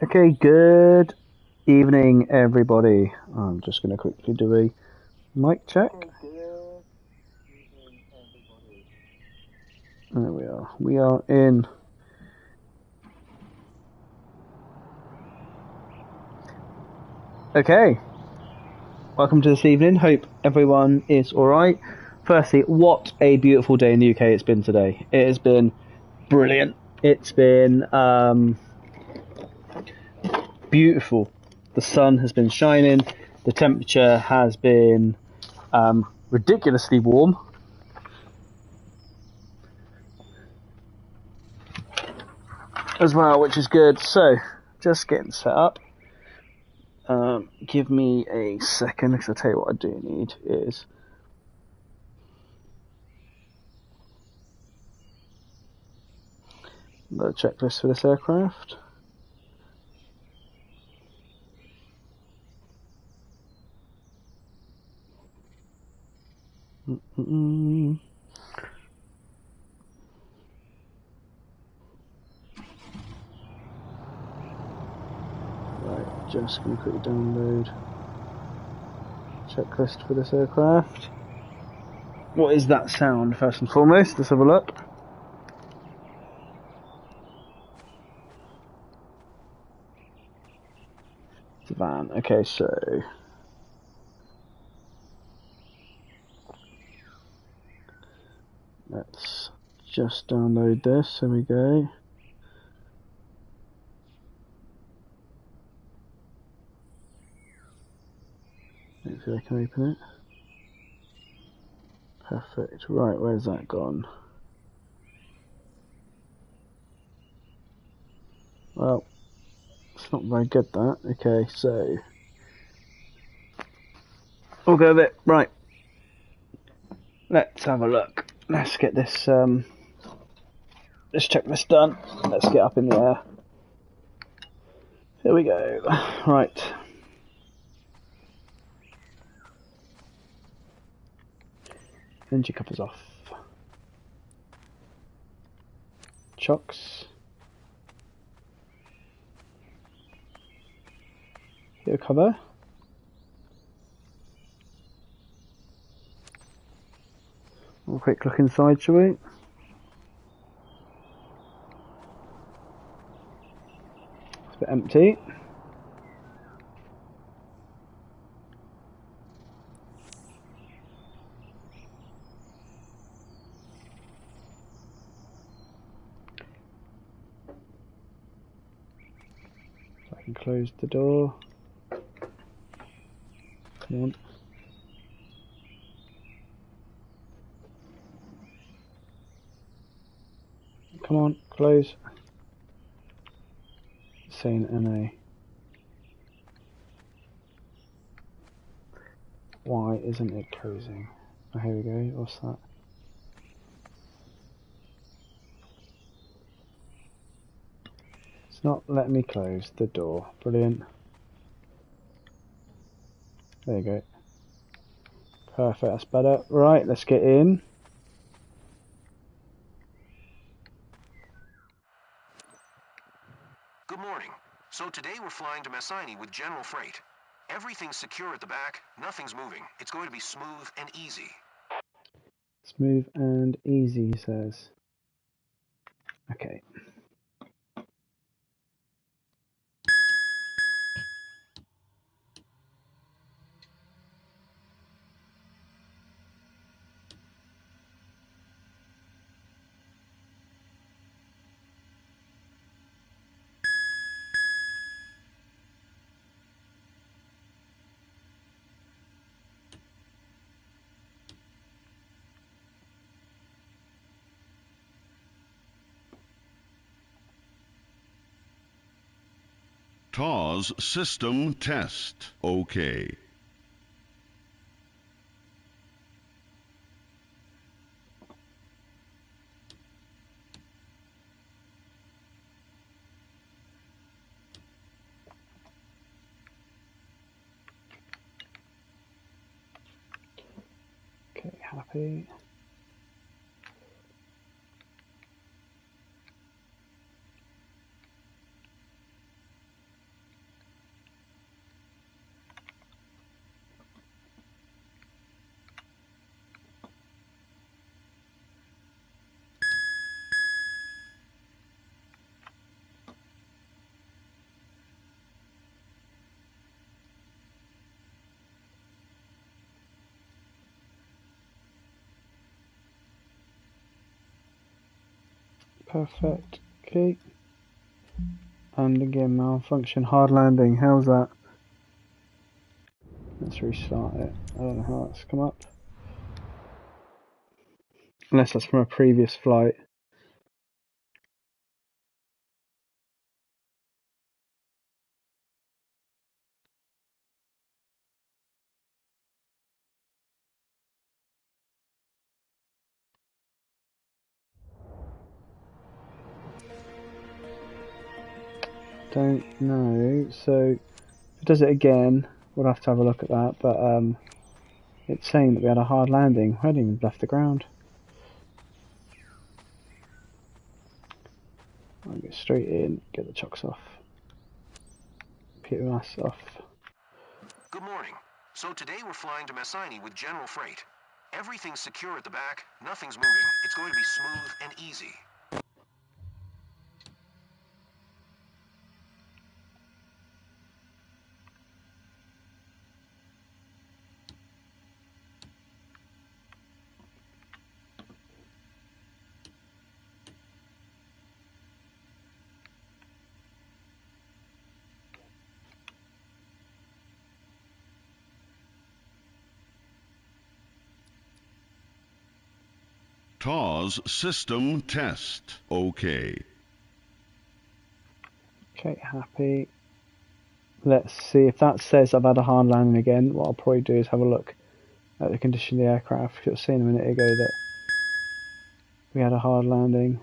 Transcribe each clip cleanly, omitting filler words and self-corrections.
Okay, good evening, everybody. I'm just going to quickly do a mic check. There we are. We are in. Okay. Welcome to this evening. Hope everyone is alright. Firstly, what a beautiful day in the UK it's been today. It has been brilliant. It's been beautiful. The sun has been shining. The temperature has been ridiculously warm. As well, which is good. So, just getting set up. Give me a second, because I'll tell you what I do need is the checklist for this aircraft. Right, just going to quickly download checklist for this aircraft. What is that sound, first and foremost? Let's have a look. It's a van. Okay, so let's just download this. There we go. Hopefully I can open it. Perfect. Right, where's that gone? Well, it's not very good, that. Okay, so we'll go with it. Right. Let's have a look. Let's get this this checklist done. Let's get up in the air. Here we go. Right. Engine covers off. Chocks. Here cover. Have a quick look inside, shall we? It's a bit empty. So I can close the door. Come on. Come on, close. It's saying NA. Why isn't it closing? Oh, here we go. What's that? It's not letting me close the door. Brilliant. There you go. Perfect, that's better. Right, let's get in. Good morning. So today we're flying to Messini with general freight. Everything's secure at the back, nothing's moving. It's going to be smooth and easy. Smooth and easy, he says. Okay. TAWS system test. OK. Okay, happy. Perfect. Okay. And again, malfunction. Hard landing. How's that? Let's restart it. I don't know how that's come up. Unless that's from a previous flight. Don't know. So if it does it again, we'll have to have a look at that. But it's saying that we had a hard landing. We hadn't even left the ground. I'll get straight in, get the chocks off. POS off. Good morning. So today we're flying to Messini with general freight. Everything's secure at the back, nothing's moving. It's going to be smooth and easy. TAWS system test. OK. Okay, happy. Let's see if that says I've had a hard landing again. What I'll probably do is have a look at the condition of the aircraft. It was saying a minute ago that we had a hard landing.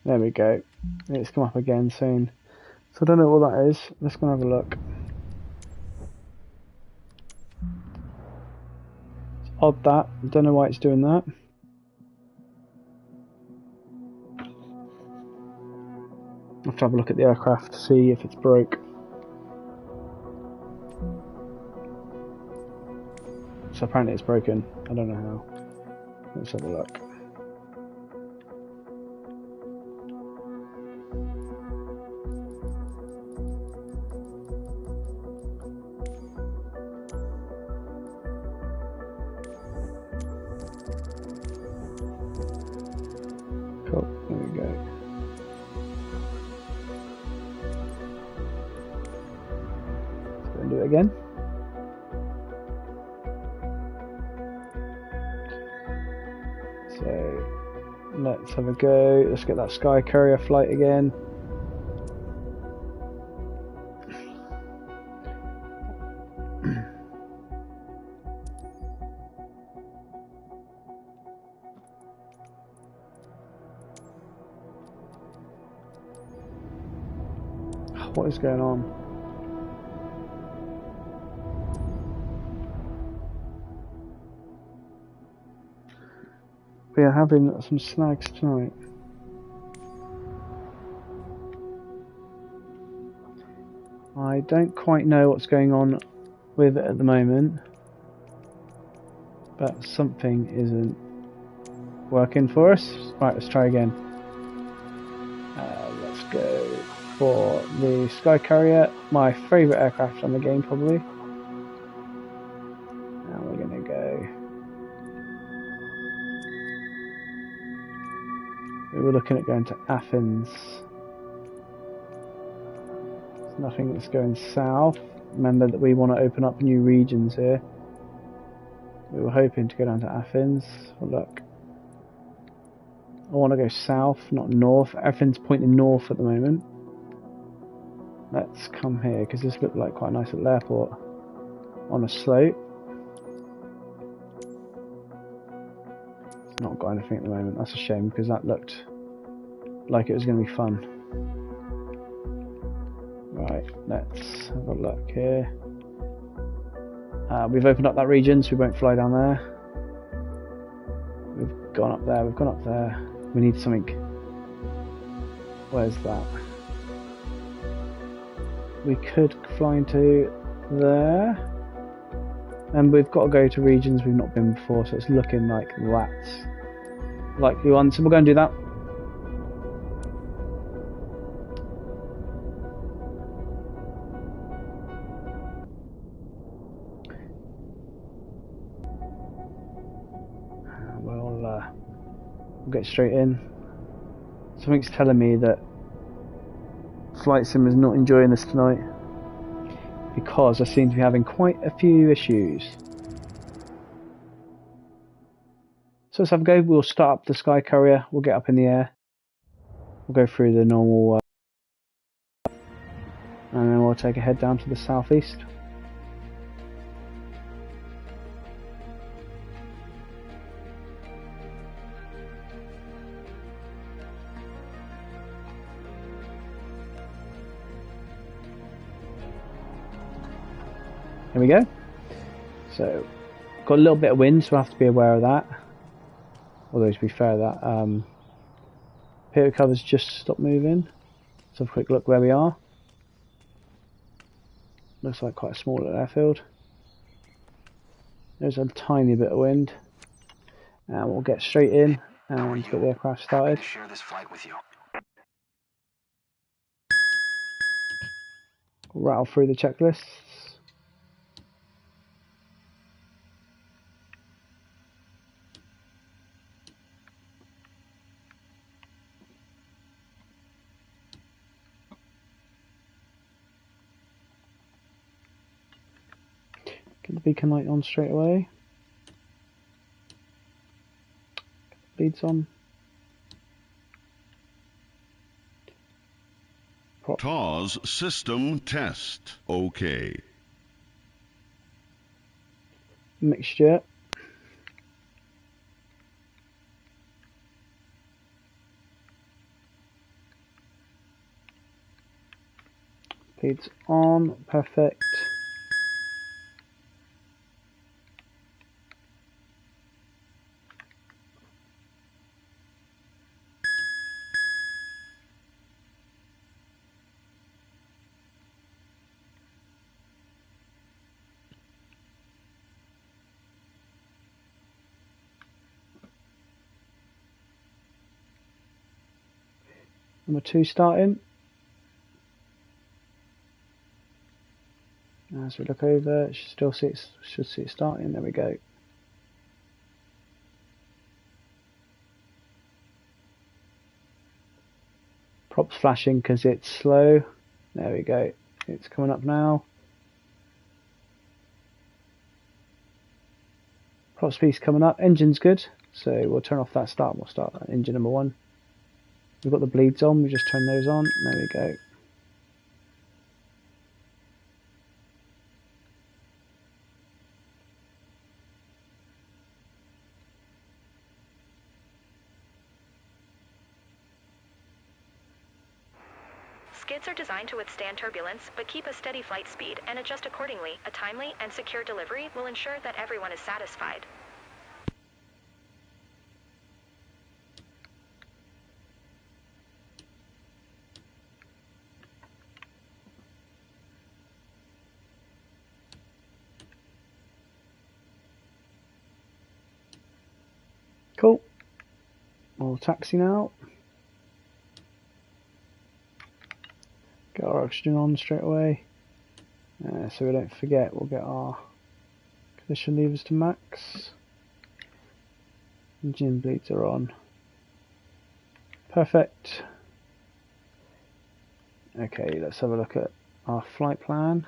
There we go. It's come up again soon. So I don't know what that is. Let's go and have a look. It's odd that. I don't know why it's doing that. I'll have to have a look at the aircraft to see if it's broke. So apparently it's broken. I don't know how. Let's have a look. Cool, there we go. Let's go and do it again. So let's have a go. Let's get that Sky Courier flight again. What is going on? We are having some snags tonight. I don't quite know what's going on with it at the moment, but something isn't working for us. Right, let's try again. Let's go for the Sky Courier, my favourite aircraft on the game probably. And we're going to go. We were looking at going to Athens. There's nothing that's going south. Remember that we want to open up new regions here. We were hoping to go down to Athens. Well, look. I want to go south, not north. Everything's pointing north at the moment. Let's come here, because this looked like quite a nice little airport on a slope. It's not got anything at the moment. That's a shame, because that looked like it was going to be fun. Right, let's have a look here. We've opened up that region, so we won't fly down there. We've gone up there, we've gone up there. We need something. Where's that? We could fly into there. And we've got to go to regions we've not been before, so it's looking like that's likely one. So we're going to do that. We'll get straight in. Something's telling me that Flight Sim is not enjoying this tonight, because I seem to be having quite a few issues. So let's have a go. We'll start up the Sky Courier, we'll get up in the air, we'll go through the normal and then we'll take a head down to the southeast. Here we go. So, got a little bit of wind, so we'll have to be aware of that. Although to be fair, that pitot cover's just stopped moving. Let's have a quick look where we are. Looks like quite a small little airfield. There's a tiny bit of wind, and we'll get straight in and get the aircraft started. Share this flight with you. We'll rattle through the checklists. Get the beacon light on straight away. Leads on. TAWS system test. OK. Mixture. Leads on. Perfect. Number 2 starting. As we look over, should see it starting. There we go. Props flashing because it's slow. There we go. It's coming up now. Prop speed's coming up. Engine's good, so we'll turn off that start. We'll start engine number 1. We've got the bleeds on. We just turn those on. There we go. Skids are designed to withstand turbulence, but keep a steady flight speed and adjust accordingly. A timely and secure delivery will ensure that everyone is satisfied. Cool. We'll taxi now. Get our oxygen on straight away. So we don't forget, we'll get our condition levers to max. Engine bleeds are on. Perfect. Okay, let's have a look at our flight plan.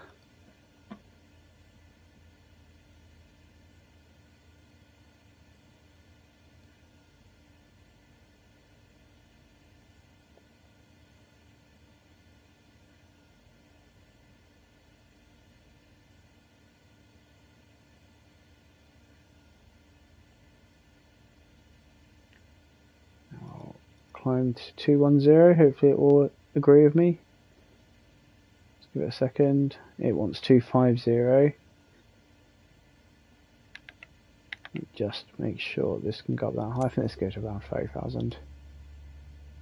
Climb to 210, hopefully it will agree with me. Let's give it a second. It wants 250. Just make sure this can go up that high. I think this goes to around 30,000.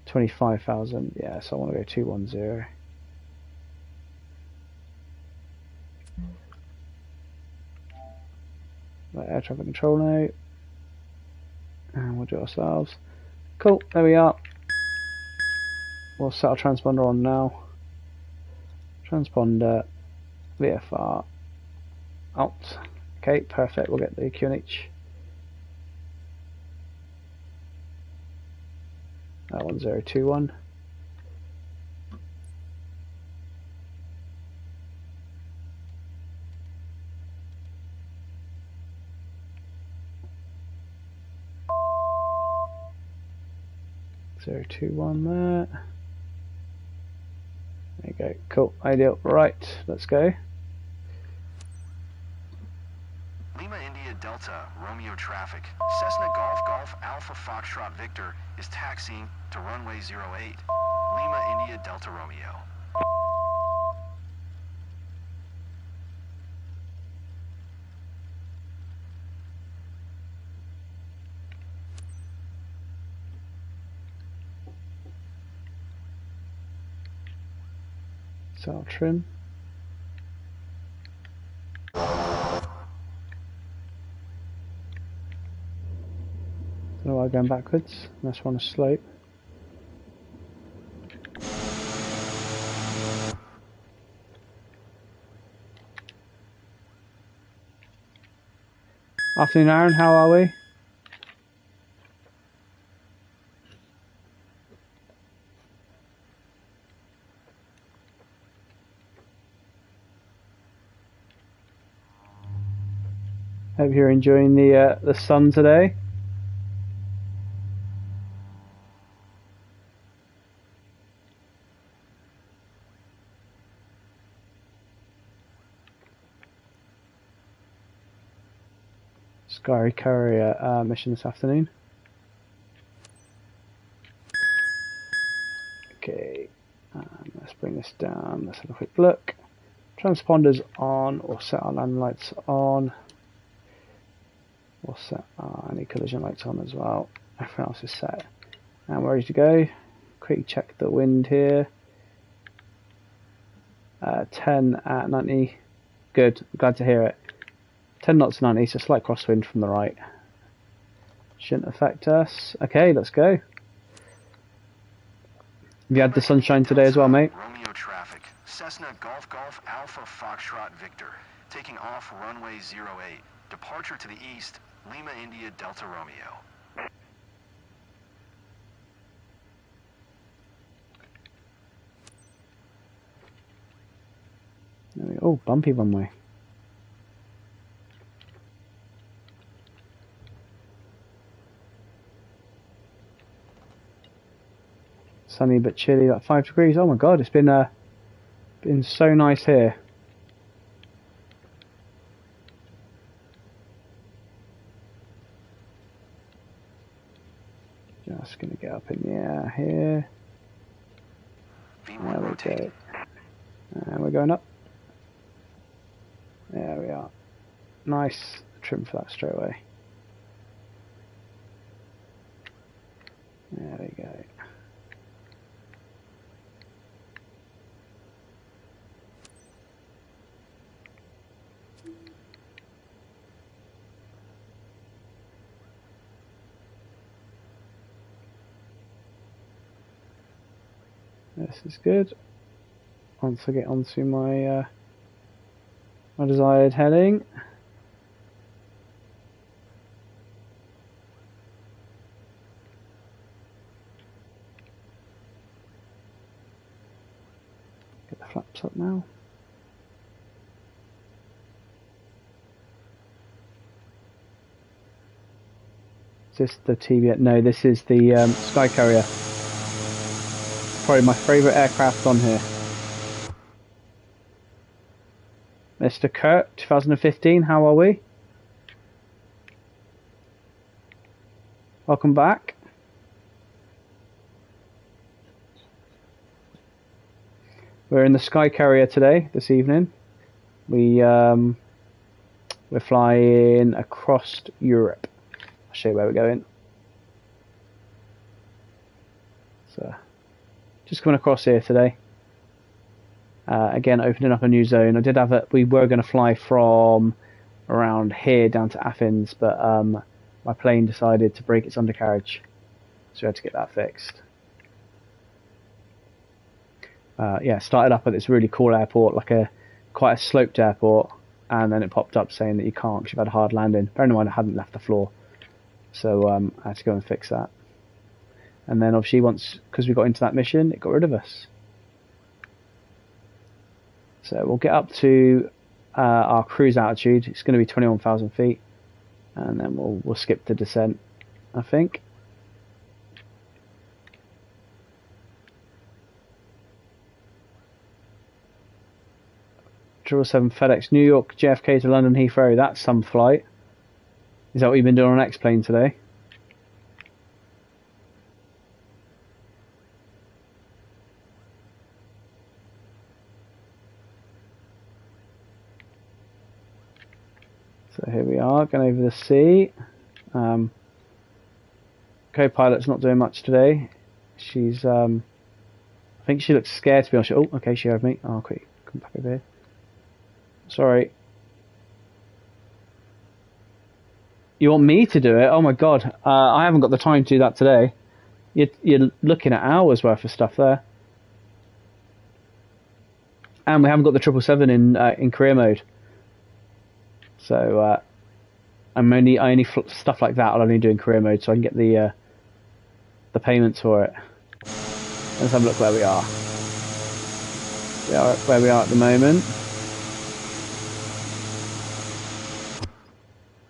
25,000, yeah, so I want to go 210. Let air traffic control know. And we'll do it ourselves. Cool, there we are. We'll set our transponder on now. Transponder, VFR, out. Okay, perfect, we'll get the QNH. 1021. Zero 21 there. There you go. Cool. Ideal. Right. Let's go. Lima India Delta Romeo traffic. Cessna Golf Golf Alpha Foxtrot Victor is taxiing to runway 08. Lima India Delta Romeo. Sail trim. So why going backwards? Unless we're on a slope. Afternoon, Aaron. How are we? Hope you're enjoying the sun today. Sky Courier mission this afternoon. Okay, let's bring this down. Let's have a quick look. Transponders on, or set our land lights on. We'll set any collision lights on as well. Everything else is set. And we're ready to go. Quickly check the wind here. 10 at 90. Good, glad to hear it. 10 knots 90, so slight crosswind from the right. Shouldn't affect us. Okay, let's go. Have you had the sunshine today as well, mate? Romeo traffic. Cessna Golf Golf Alpha Foxtrot Victor. Taking off runway 08. Departure to the east, Lima India Delta Romeo. There we go. Oh, bumpy runway. Sunny but chilly, like 5 degrees. Oh my god, it's been so nice here. Just gonna get up in the air here. There we go. And we're going up. There we are. Nice trim for that straight away. There we go. This is good. Once I get onto my my desired heading. Get the flaps up now. Is this the TBS? No, this is the Sky Courier. Probably my favourite aircraft on here. Mr. Kurt, 2015, how are we? Welcome back. We're in the Sky Courier today, this evening. We're flying across Europe. I'll show you where we're going. So, just coming across here today. Again, opening up a new zone. I did have we were going to fly from around here down to Athens, but my plane decided to break its undercarriage, so we had to get that fixed. Yeah, started up at this really cool airport, like quite a sloped airport, and then it popped up saying that you can't because you've had a hard landing. Bear in mind I hadn't left the floor, so I had to go and fix that. And then obviously once, because we got into that mission, it got rid of us. So we'll get up to our cruise altitude. It's going to be 21,000 feet, and then we'll skip the descent, I think. Triple 7 FedEx, New York, JFK to London Heathrow. That's some flight. Is that what you've been doing on X-Plane today? So here we are, going over the sea. Co-pilot's not doing much today. She's, I think she looks scared to be honest. Oh, okay, she heard me. Oh, quick, come back over here. Sorry. You want me to do it? Oh my god, I haven't got the time to do that today. You're looking at hours worth of stuff there. And we haven't got the 777 in career mode. So I only stuff like that I'll only do in career mode, so I can get the payments for it. Let's have a look where we are. We are where we are at the moment.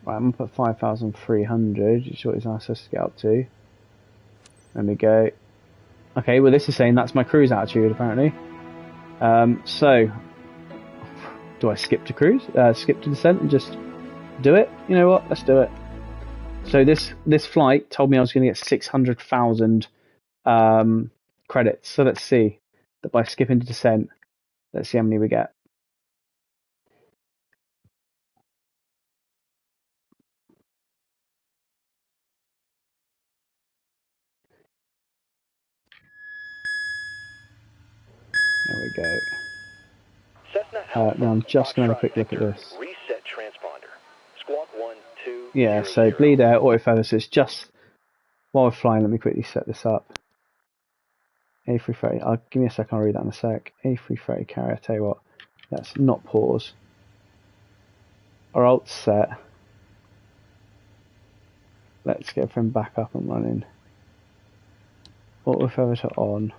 Right, I'm gonna put 5,300. You see what it's asked us to get up to. There we go. Okay, well this is saying that's my cruise altitude apparently. So do I skip to cruise? Skip to descent and just do it? You know what? Let's do it. So this flight told me I was going to get 600,000 credits. So let's see that by skipping to descent. Let's see how many we get. There we go. Now I'm just going to have a quick look at this. Reset transponder. Squawk 1, 2, Yeah, so bleed air, auto feather. So it's just while we're flying. Let me quickly set this up. A330. Give me a second. I'll read that in a sec. A330 carrier. I tell you what. Let's not pause. Our alt set. Let's get everything back up and running. Auto feather to on.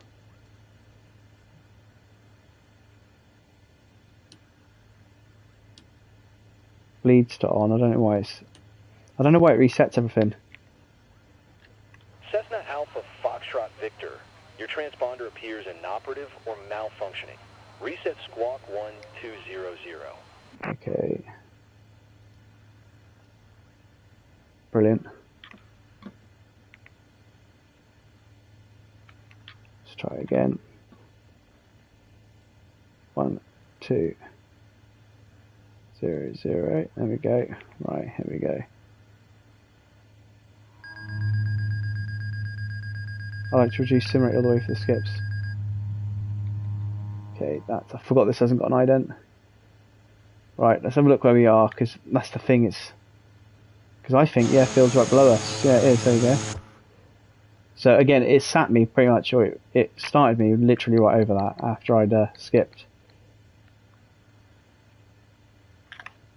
Bleeds to on. I don't know why it resets everything. Cessna Alpha Foxtrot Victor. Your transponder appears inoperative or malfunctioning. Reset Squawk 1200. Okay. Brilliant. Let's try again. 1, 2, 0, 0. There we go. Right, here we go. I like to reduce sim rate all the way for the skips. Okay, I forgot this hasn't got an ident. Right, let's have a look where we are, because that's the thing, because I think, yeah, field's right below us. Yeah, it is, there you go. So again, it sat me pretty much, or it started me literally right over that after I'd skipped.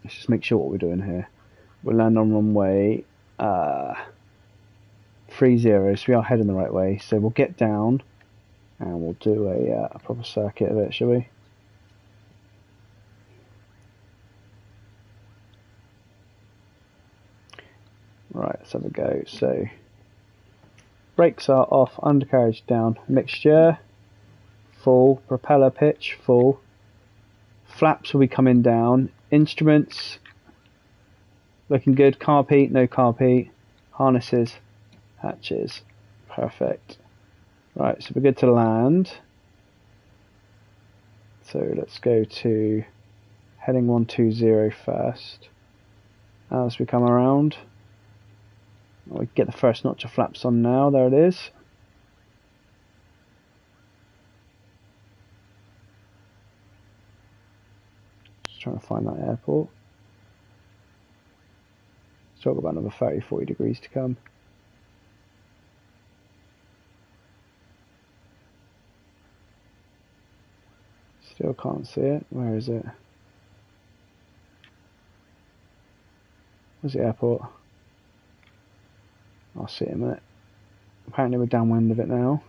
Let's just make sure what we're doing here. We'll land on runway 30, so we are heading the right way. So we'll get down and we'll do a proper circuit of it, shall we? Right, let's have a go. So brakes are off, undercarriage down, mixture full, propeller pitch full, flaps will be coming down, instruments looking good, carb heat, no carb heat, harnesses, hatches, perfect. Right, so we're good to land. So let's go to heading 120 first. As we come around, we get the first notch of flaps on now. There it is. Just trying to find that airport. Still got about another 30-40 degrees to come. Still can't see it. Where is it? Where's the airport? I'll see it in a minute. Apparently we're downwind of it now.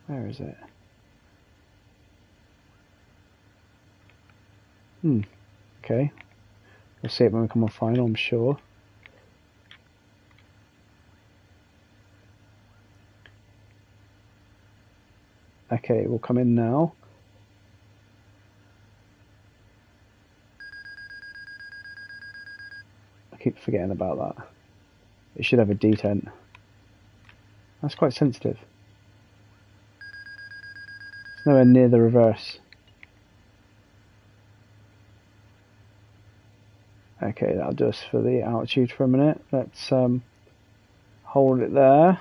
Where is it? Okay. We'll see it when we come on final, I'm sure. Okay, we'll come in now. I keep forgetting about that. It should have a detent. That's quite sensitive. It's nowhere near the reverse. Okay, that'll do us for the altitude for a minute. Let's hold it there.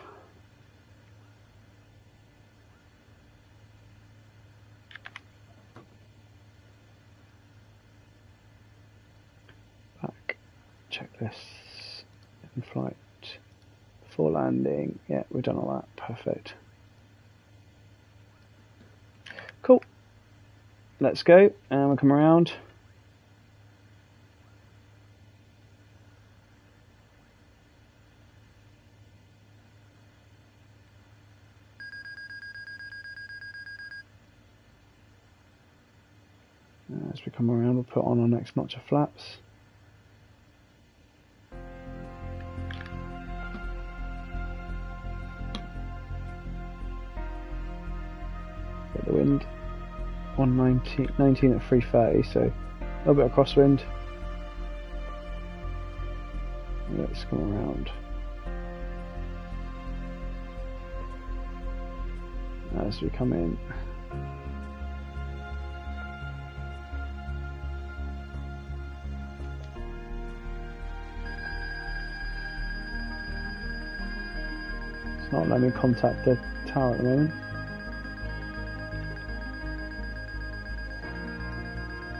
Back. Checklists. In flight. Before landing. Yeah, we've done all that. Perfect. Cool. Let's go. And we'll come around. As we come around, we'll put on our next notch of flaps. Get the wind. 19 at 330, so a little bit of crosswind. Let's come around. As we come in. Not letting me contact the tower at the moment.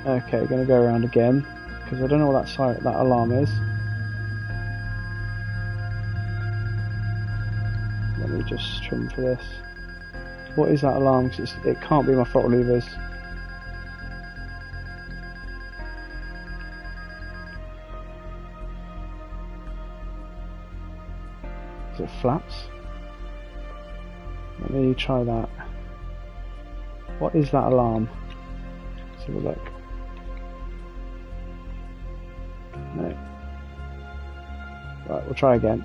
Okay, we're going to go around again because I don't know what that alarm is. Let me just trim for this. What is that alarm? Because it can't be my throttle levers. Is it flaps? Let me try that. What is that alarm? Let's have a look. No. Right, we'll try again.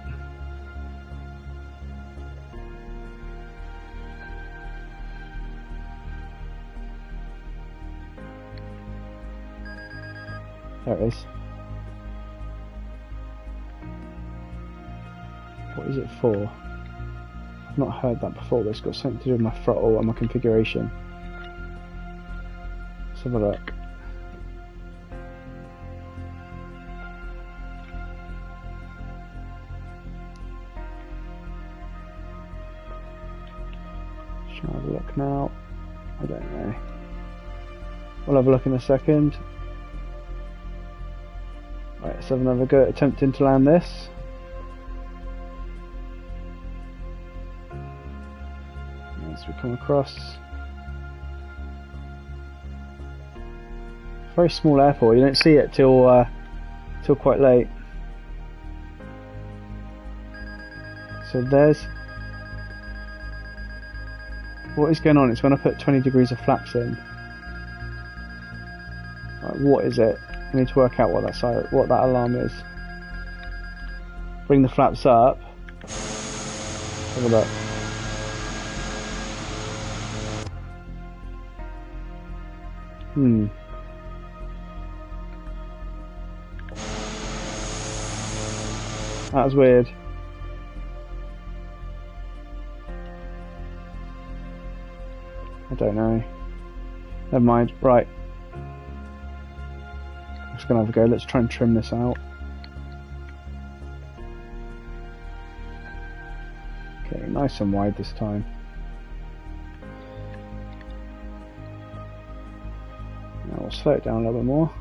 There it is. What is it for? I've not heard that before, but it's got something to do with my throttle and my configuration. Let's have a look. Let's try and have a look now. I don't know. We'll have a look in a second. Right, let's have another go at attempting to land this. As we come across. Very small airport, you don't see it till quite late. So there's what is going on. It's when I put 20 degrees of flaps in. Right, what is it? I need to work out what that alarm is. Bring the flaps up. Have a look. That was weird. I don't know. Never mind. Right. I'm just gonna have a go. Let's try and trim this out. Okay, nice and wide this time. Now we'll slow it down a little bit more.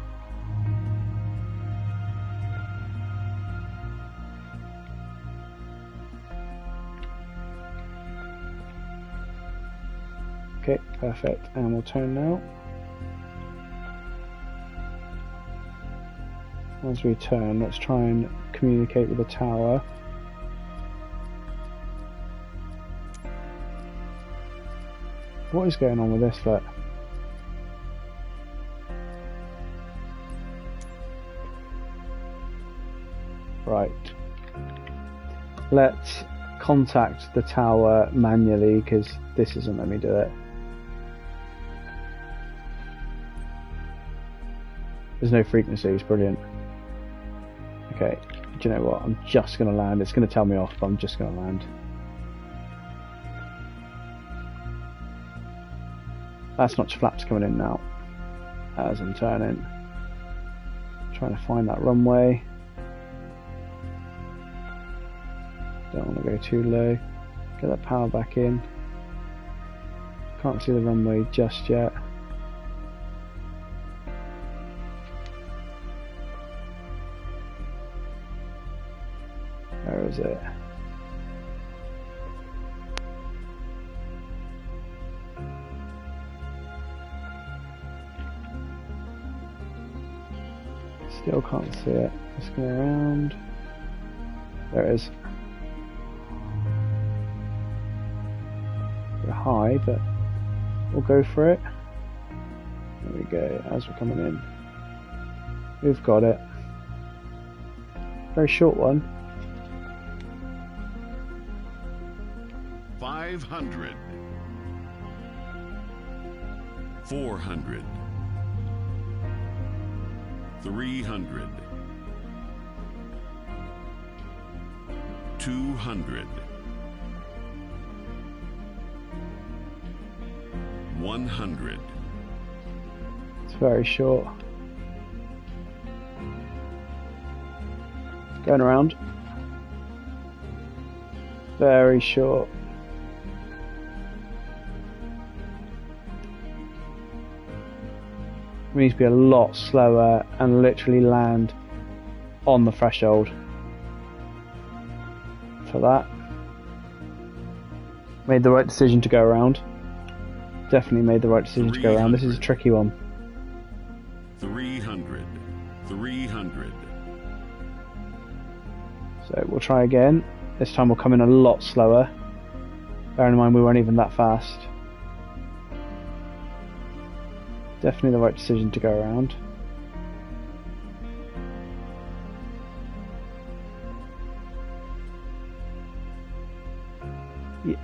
Okay, perfect. And we'll turn now. As we turn, let's try and communicate with the tower. What is going on with this? Look. Right. Let's contact the tower manually because this isn't letting me do it. There's no frequencies, brilliant. Okay, do you know what? I'm just going to land. It's going to tell me off, but I'm just going to land. That's notch flaps coming in now. As I'm turning. Trying to find that runway. Don't want to go too low. Get that power back in. Can't see the runway just yet. Where is it? Still can't see it. Let's go around. There it is. We're high, but we'll go for it. There we go. As we're coming in, we've got it. Very short one. 500. 400. 300. 200. 100. It's very short. Going around. Very short. We need to be a lot slower and literally land on the threshold for that. Made the right decision to go around. Definitely made the right decision to go around. This is a tricky one. 300. 300. So we'll try again. This time we'll come in a lot slower. Bearing in mind we weren't even that fast. Definitely the right decision to go around.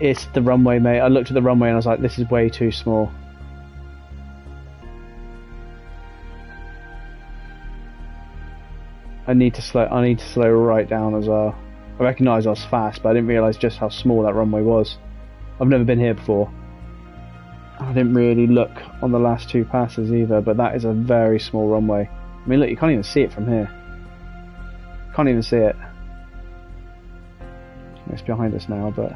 It's the runway, mate. I looked at the runway and I was like, this is way too small. I need to slow right down as well. I recognise I was fast, but I didn't realise just how small that runway was. I've never been here before. I didn't really look on the last two passes either, but that is a very small runway. I mean, look, you can't even see it from here. Can't even see it. It's behind us now, but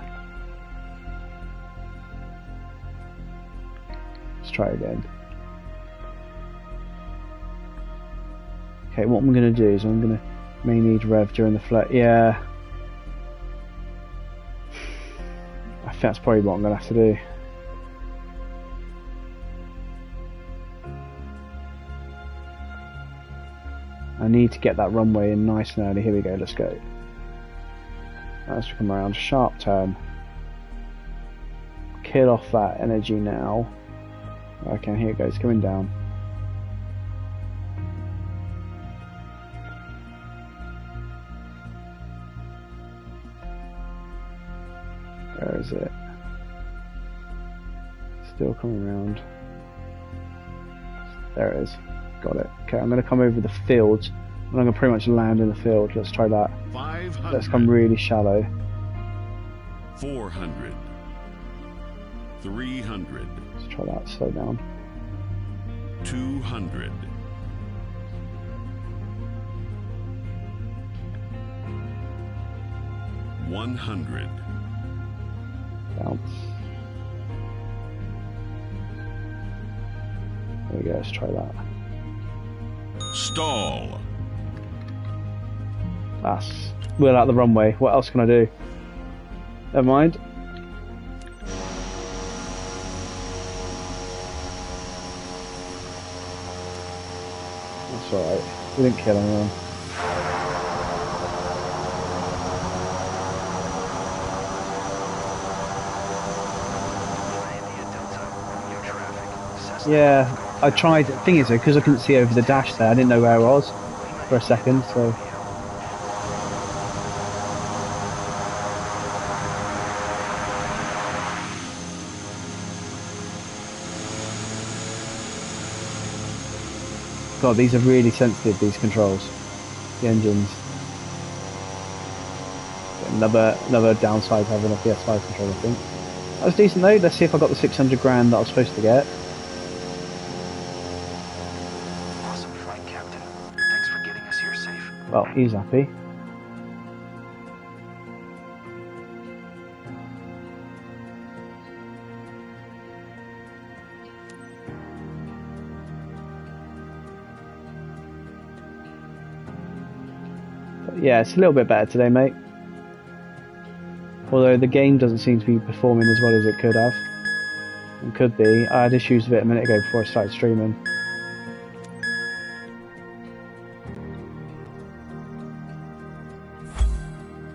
let's try again. Okay, what I'm going to do is may need rev during the float. Yeah, I think that's probably what I'm going to have to do. I need to get that runway in nice and early. Here we go, let's go. As we come around, sharp turn. Kill off that energy now. Okay, here it goes, coming down. Where is it? Still coming around. There it is. Got it. Okay, I'm going to come over the fields and I'm going to pretty much land in the field. Let's try that. 500. Let's come really shallow. 400. 300. Let's try that. Slow down. 200. 100. Bounce. There we go. Let's try that. Stall. That's wheel out the runway. What else can I do? Never mind. That's alright. We didn't kill anyone. Yeah, I tried. The thing is, though, because I couldn't see over the dash there, I didn't know where I was for a second, so. God, these are really sensitive, these controls. The engines. Another downside to having a PS5 controller, I think. That was decent though. Let's see if I got the 600 grand that I was supposed to get. Awesome flight, Captain. Thanks for getting us here safe. Well, he's happy. But yeah, it's a little bit better today, mate. Although the game doesn't seem to be performing as well as it could have. It could be. I had issues with it a minute ago before I started streaming.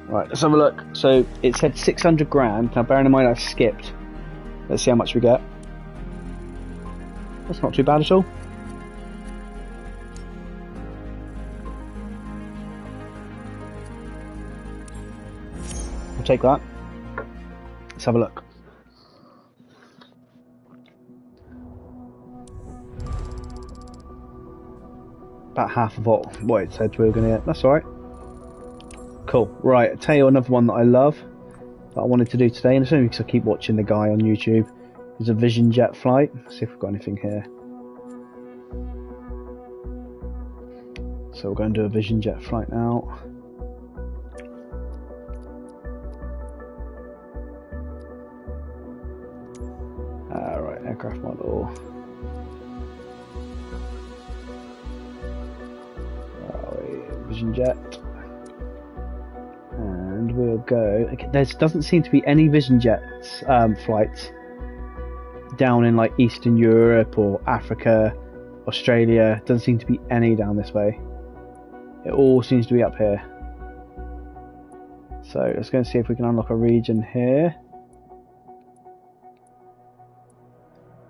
Right, let's have a look. So it said 600 grand. Now bearing in mind I've skipped. Let's see how much we get. That's not too bad at all. I'll take that. Let's have a look. About half of what it said we were going to get. That's alright. Cool. Right, I'll tell you another one that I love that I wanted to do today, and it's only because I keep watching the guy on YouTube. It's a Vision Jet flight. Let's see if we've got anything here. So we're going to do a Vision Jet flight now. Right, aircraft model. Vision Jet. And we'll go. There doesn't seem to be any Vision Jets flights down in like Eastern Europe or Africa, Australia. Doesn't seem to be any down this way. It all seems to be up here. So let's go and see if we can unlock a region here.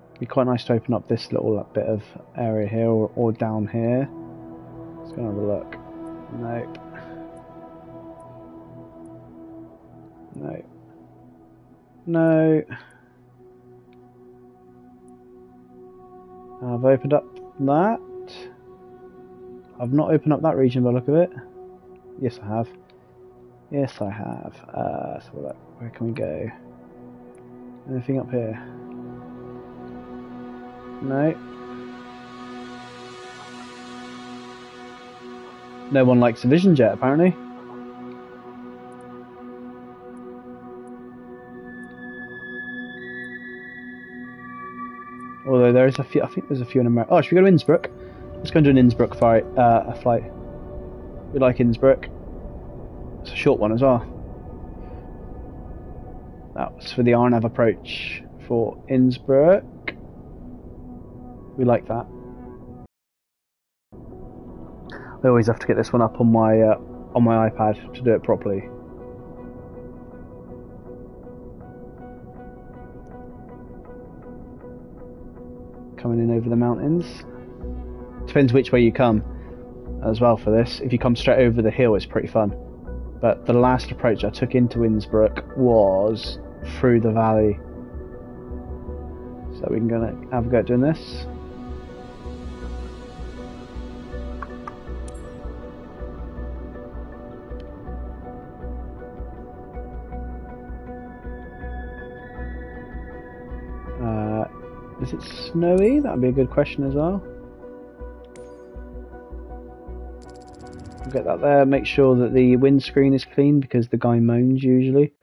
It'd be quite nice to open up this little bit of area here or down here. Let's go and have a look. Nope. No. No. I've opened up that. I've not opened up that region by the look of it. Yes, I have. Yes, I have. Let's have a look. Where can we go? Anything up here? No. No one likes a Vision Jet, apparently. Although there is a few, I think there's a few in America. Oh, should we go to Innsbruck? Let's go and do an Innsbruck flight. We like Innsbruck. It's a short one as well. That was for the RNAV approach for Innsbruck. We like that. I always have to get this one up on my iPad to do it properly. Coming in over the mountains. Depends which way you come as well for this. If you come straight over the hill, it's pretty fun. But the last approach I took into Innsbruck was through the valley. So we're gonna have a go at doing this. Is it snowy? That would be a good question as well. We'll get that there. Make sure that the windscreen is clean because the guy moans usually.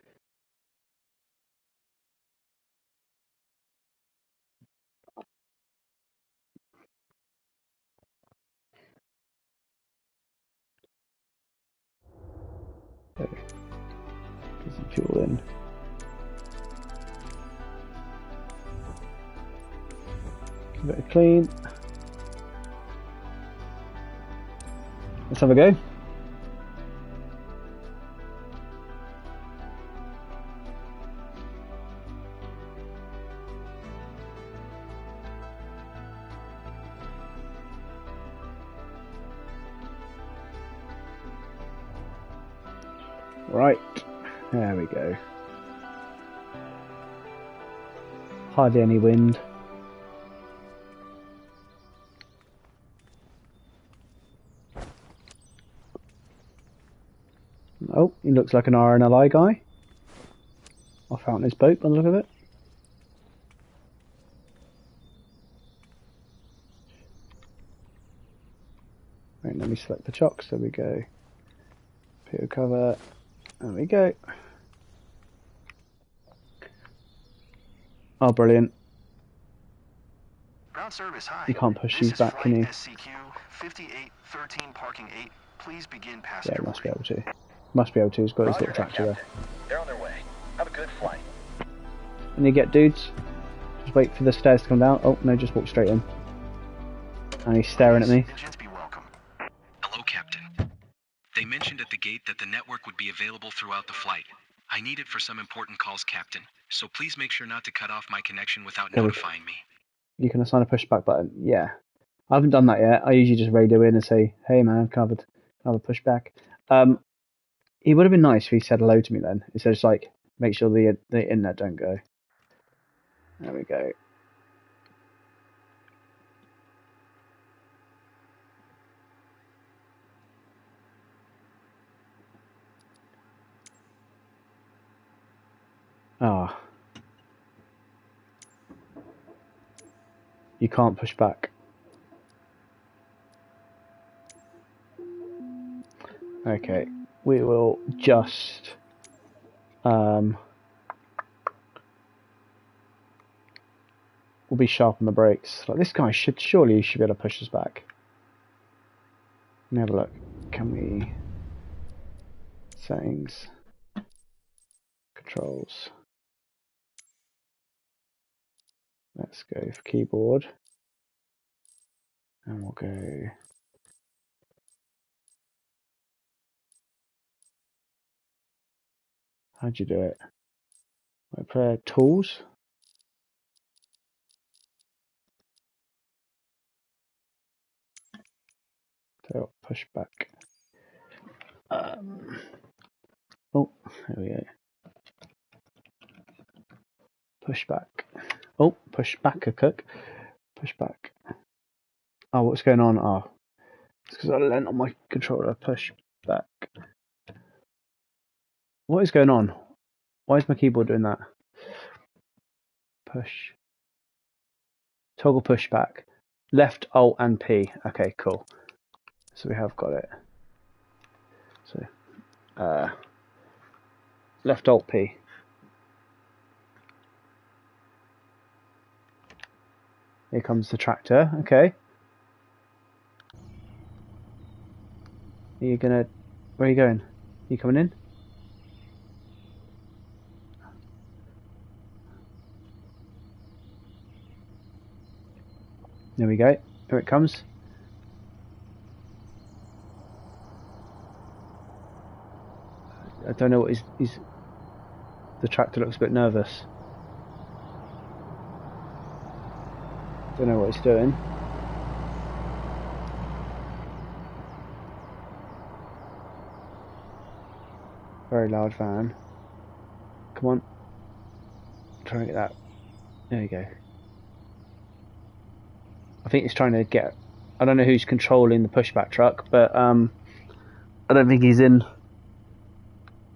Okay. Get some fuel in. Keep it clean. Let's have a go. Right, there we go. Hardly any wind. Oh, he looks like an RNLI guy. Off out in his boat by the look of it. Right, let me select the chocks. There we go. PO cover. There we go. Oh, brilliant. Ground service, hi. You can't push This these is back, can flight you? SCQ 5813 parking 8. Please begin Yeah, passenger he must be boarding. able to. Must be able to. He's got his Roger little that, tractor there. Captain. They're on their way. Have a good flight. When you get dudes, just wait for the stairs to come down. Oh, no, just walk straight in. And he's staring at me. Engines be welcome. Hello, Captain. They mentioned at the gate that the network would be available throughout the flight. I need it for some important calls, Captain, so please make sure not to cut off my connection without notifying me. You can assign a pushback button. Yeah. I haven't done that yet. I usually just radio in and say, hey man, can I have a pushback? It would have been nice if he said hello to me then. Instead of just like, make sure the internet don't go. There we go. Ah. You can't push back. Okay. We will just we'll be sharp on the brakes. Like this guy should be able to push us back. Let me have a look. Can we settings, controls. Let's go for keyboard. And we'll go how'd you do it? I play tools. So push back. Oh, there we go. Push back. Oh, push back a cook. Push back. Oh, what's going on? Oh, it's because I lent on my controller. Push back. What is going on? Why is my keyboard doing that? Push. Toggle push back. Left Alt and P. Okay, cool. So we have got it. So, left Alt P. Here comes the tractor. Okay. Are you gonna? Where are you going? Are you coming in? There we go. Here it comes. I don't know what he's. The tractor looks a bit nervous. Don't know what he's doing. Very loud van. Come on. Try and get that. There you go. I think he's trying to get. I don't know who's controlling the pushback truck, but I don't think he's in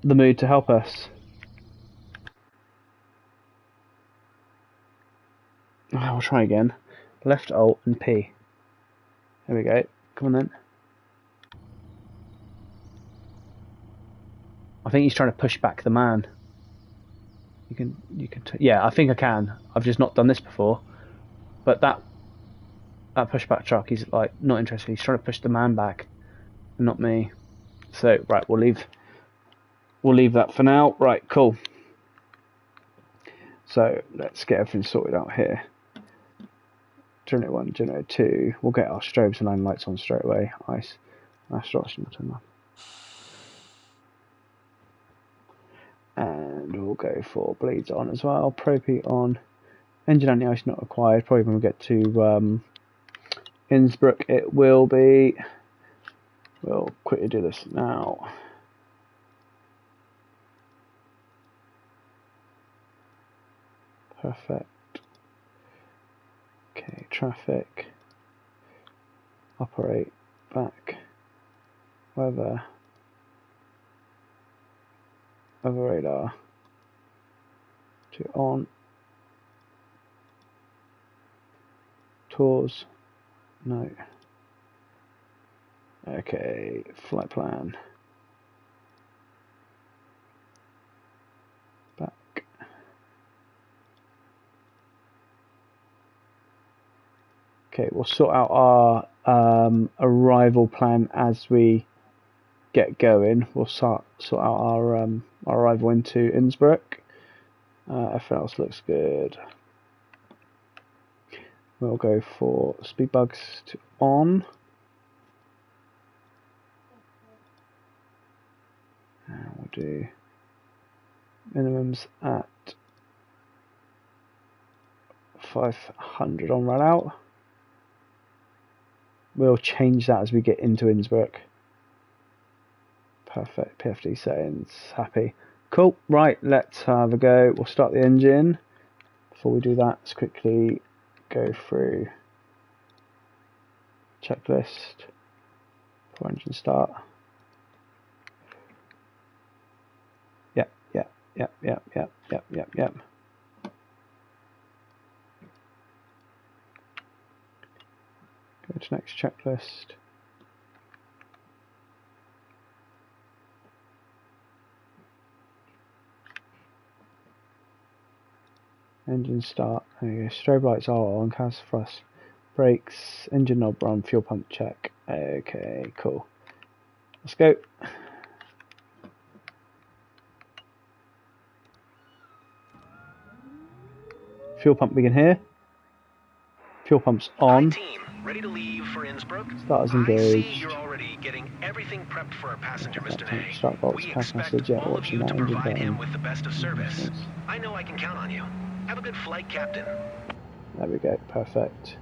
the mood to help us. I'll try again. Left Alt and P. There we go. Come on then. I think he's trying to push back the man. You can. Yeah, I think I can. I've just not done this before. But that pushback truck, he's like not interested. He's trying to push the man back, and not me. So right, we'll leave that for now. Right, cool. So let's get everything sorted out here. Generator 1, Generator 2. We'll get our strobes and line lights on straight away. Ice. And we'll go for bleeds on as well. Propy on. Engine anti-ice not required. Probably when we get to Innsbruck it will be. We'll quickly do this now. Perfect. Okay, traffic. Operate. Back. Weather. Weather radar. To on. Tours. No. Okay, flight plan. Back. Okay, we'll sort out our arrival plan as we get going. We'll sort out our arrival into Innsbruck. Everything else looks good. We'll go for speed bugs to on. And we'll do minimums at 500 on run out. We'll change that as we get into Innsbruck. Perfect. PFD settings. Happy. Cool. Right, let's have a go. We'll start the engine. Before we do that, let's quickly go through checklist for engine start. Yep. Go to next checklist. Engine start. There you go. Strobe lights are on. Cast thrust. Brakes. Engine knob run. Fuel pump check. Okay, cool. Let's go. Fuel pump begin here. Fuel pump's on. Hi team, ready to leave for Innsbruck? Starters I see engaged. you're already getting everything prepped for our passenger, Mr. Hay. Start bolts, We cast expect message, yeah, all of watching you that to engine provide him button. with the best of service. Yes. I know I can count on you. Have a good flight, Captain. There we go, perfect.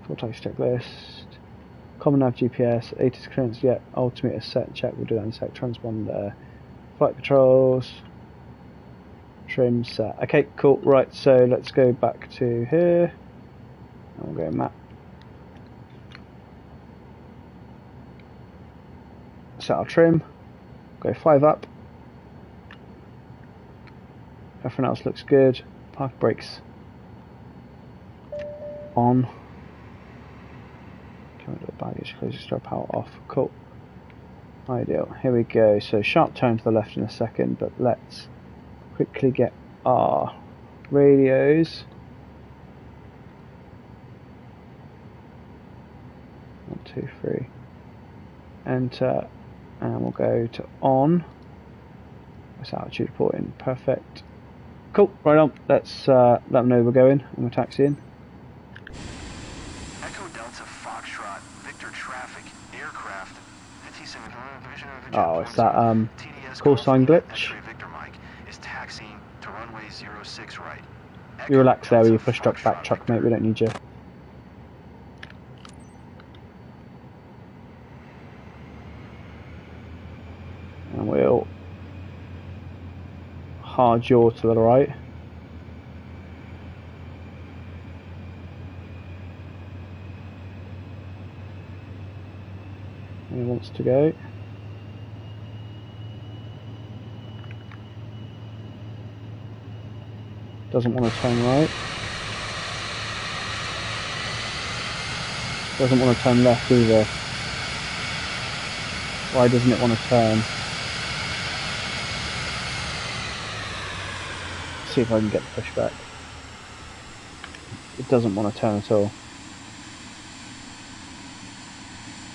Full text checklist. Common nav GPS, ATIS clearance, yeah, altimeter set, check, we'll do that in a sec. Transponder, flight controls, trim set. Okay, cool, right, so let's go back to here. And we'll go map. Set our trim, go 5 up. Everything else looks good. Park brakes on. Baggage, closure strap power off. Cool. Ideal. Here we go. So sharp turn to the left in a second, but let's quickly get our radios. 1, 2, 3. Enter, and we'll go to on. That's altitude reporting. Perfect. Cool. Right on. Let's let them know we're going and we're taxiing. Oh, it's that call sign glitch. You relax there with your push truck, back truck, mate. We don't need you. And we'll hard yaw to the right. And he wants to go. Doesn't want to turn right. Doesn't want to turn left either. Why doesn't it want to turn? Let's see if I can get the pushback. It doesn't want to turn at all.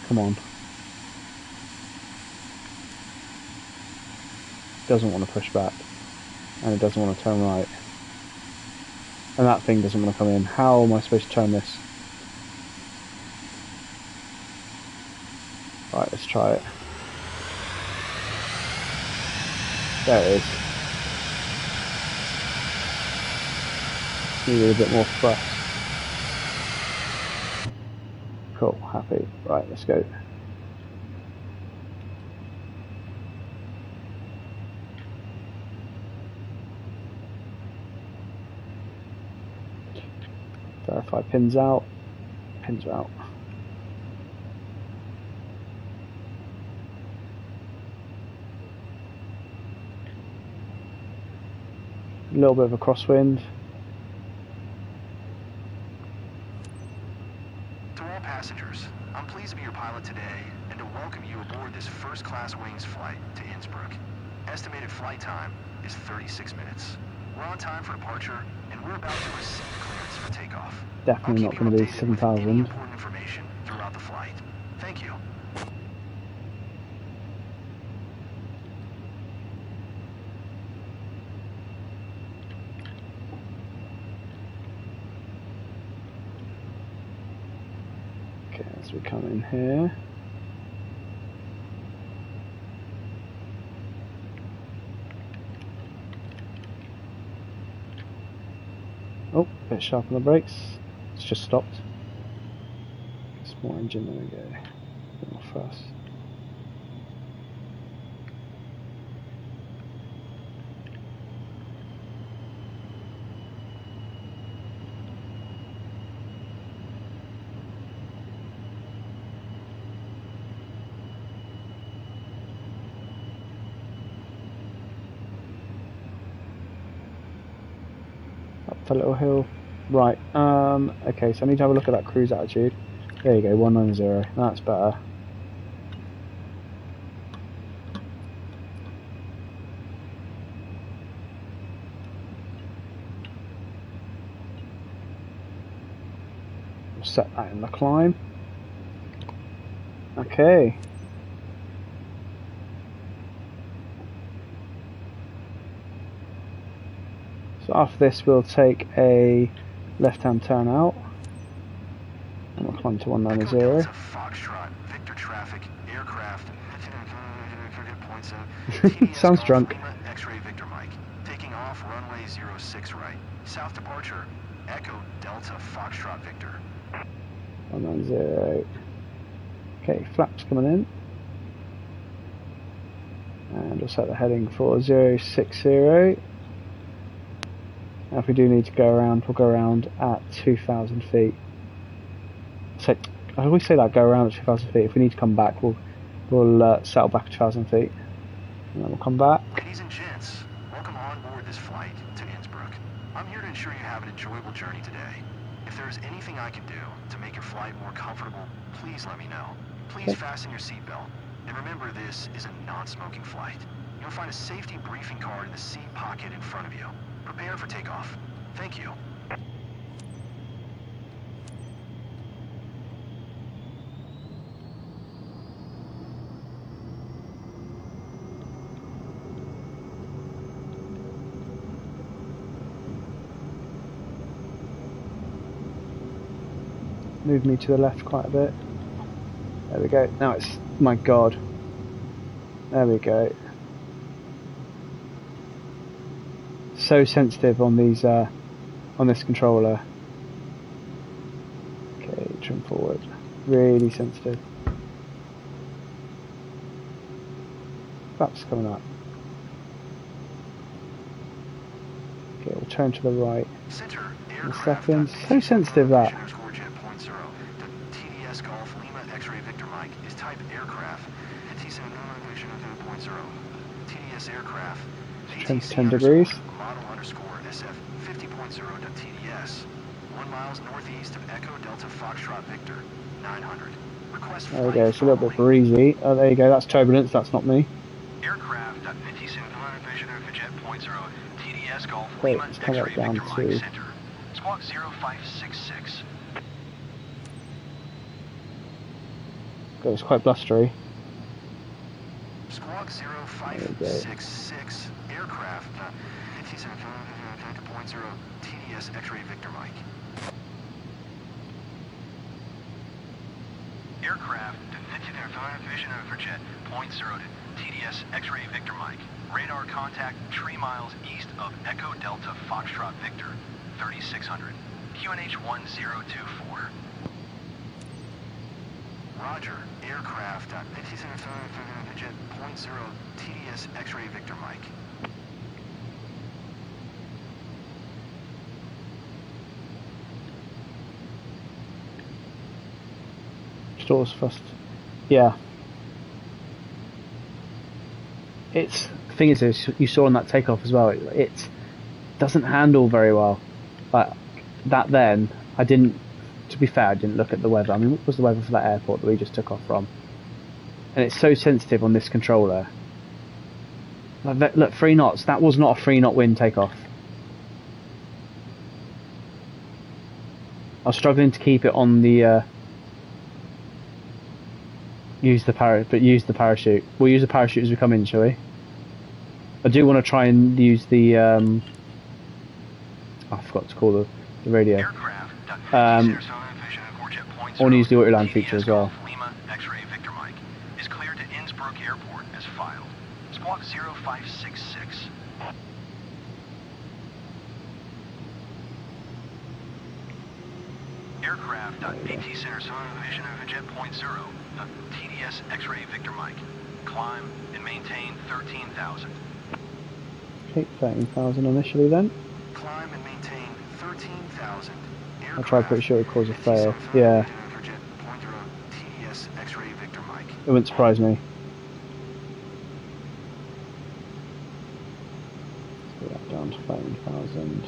Come on. It doesn't want to push back. And it doesn't want to turn right. And that thing doesn't want to come in. How am I supposed to turn this? Right, let's try it. There it is. Needed a bit more thrust. Cool, happy. Right, let's go. Verify pins out. Pins are out. A little bit of a crosswind. To all passengers, I'm pleased to be your pilot today and to welcome you aboard this first-class wings flight to Innsbruck. Estimated flight time is 36 minutes. We're on time for departure, and we're about to receive clearance for takeoff. Definitely not going to be 7,000. Important information throughout the flight. Thank you. Okay, as we come in here. Oh, a bit sharp on the brakes. It's just stopped. Small engine, there we go. A bit more fast. Up the little hill. Right, okay, so I need to have a look at that cruise attitude. There you go, 190. That's better. We'll set that in the climb. Okay. So after this we'll take a left-hand turn out and we'll climb to 190. Foxtrot, Victor traffic, aircraft. Sounds drunk. X-ray Victor Mike. Taking off runway 06 right. South departure, Echo Delta Foxtrot Victor. 190. Okay, flaps coming in. And we'll set the heading for 060. Now if we do need to go around, we'll go around at 2,000 feet. So I always say that, go around at 2,000 feet. If we need to come back, we'll settle back at 2,000 feet. And then we'll come back. Ladies and gents, welcome on board this flight to Innsbruck. I'm here to ensure you have an enjoyable journey today. If there is anything I can do to make your flight more comfortable, please let me know. Please fasten your seatbelt. And remember, this is a non-smoking flight. You'll find a safety briefing card in the seat pocket in front of you. Prepare for takeoff. Thank you. Move me to the left quite a bit. There we go. Now it's, my God. There we go. So sensitive on these, on this controller. Okay, trim forward. Really sensitive. Flaps coming up. Okay, we'll turn to the right. In a second. So sensitive that. TDS Golf Lima X-ray Victor Mike is type aircraft. TDS aircraft. Trim to 10 degrees. Model _SF50.0.TDS. 1 miles northeast of Echo Delta Foxtrot Victor 900. Request there we go, it's a little bit breezy. Oh, there you go, that's turbulence, that's not me. Aircraft .57.0 TDS Golf Wait, Lima let's come X-ray back down Victor to... Mike Center. Squawk 0566. God, it's quite blustery. Squawk 0566. Aircraft .57.0 TDS X-ray Victor Mike. Aircraft .57.0 TDS X-ray Victor Mike. Radar contact 3 miles east of Echo Delta Foxtrot Victor 3600. QNH 1024. Roger. Aircraft .57.0 TDS X-ray Victor Mike. stores first. Yeah. It's the thing is, you saw on that takeoff as well. It doesn't handle very well. Like that. Then I didn't. To be fair, I didn't look at the weather. I mean, what was the weather for that airport that we just took off from? And it's so sensitive on this controller. Like, look, 3 knots. That was not a 3-knot wind takeoff. I was struggling to keep it on the. Use the parachute. We'll use the parachute as we come in, shall we? I do want to try and use the. I forgot to call the radio. I want to use the autoland feature as well. Lima X-ray Victor Mike is cleared to Innsbruck Airport as filed. Squawk 0566. Aircraft.AT Center Sonar Vision of Jet Point 0. TDS X-ray Victor Mike. Climb and maintain 13,000. Okay, 13,000 initially then. Climb and maintain 13,000. I'll try pretty sure it caused a fail. Yeah. TDS X-ray Victor Mike. It wouldn't surprise me. Let's go that down to 13,000.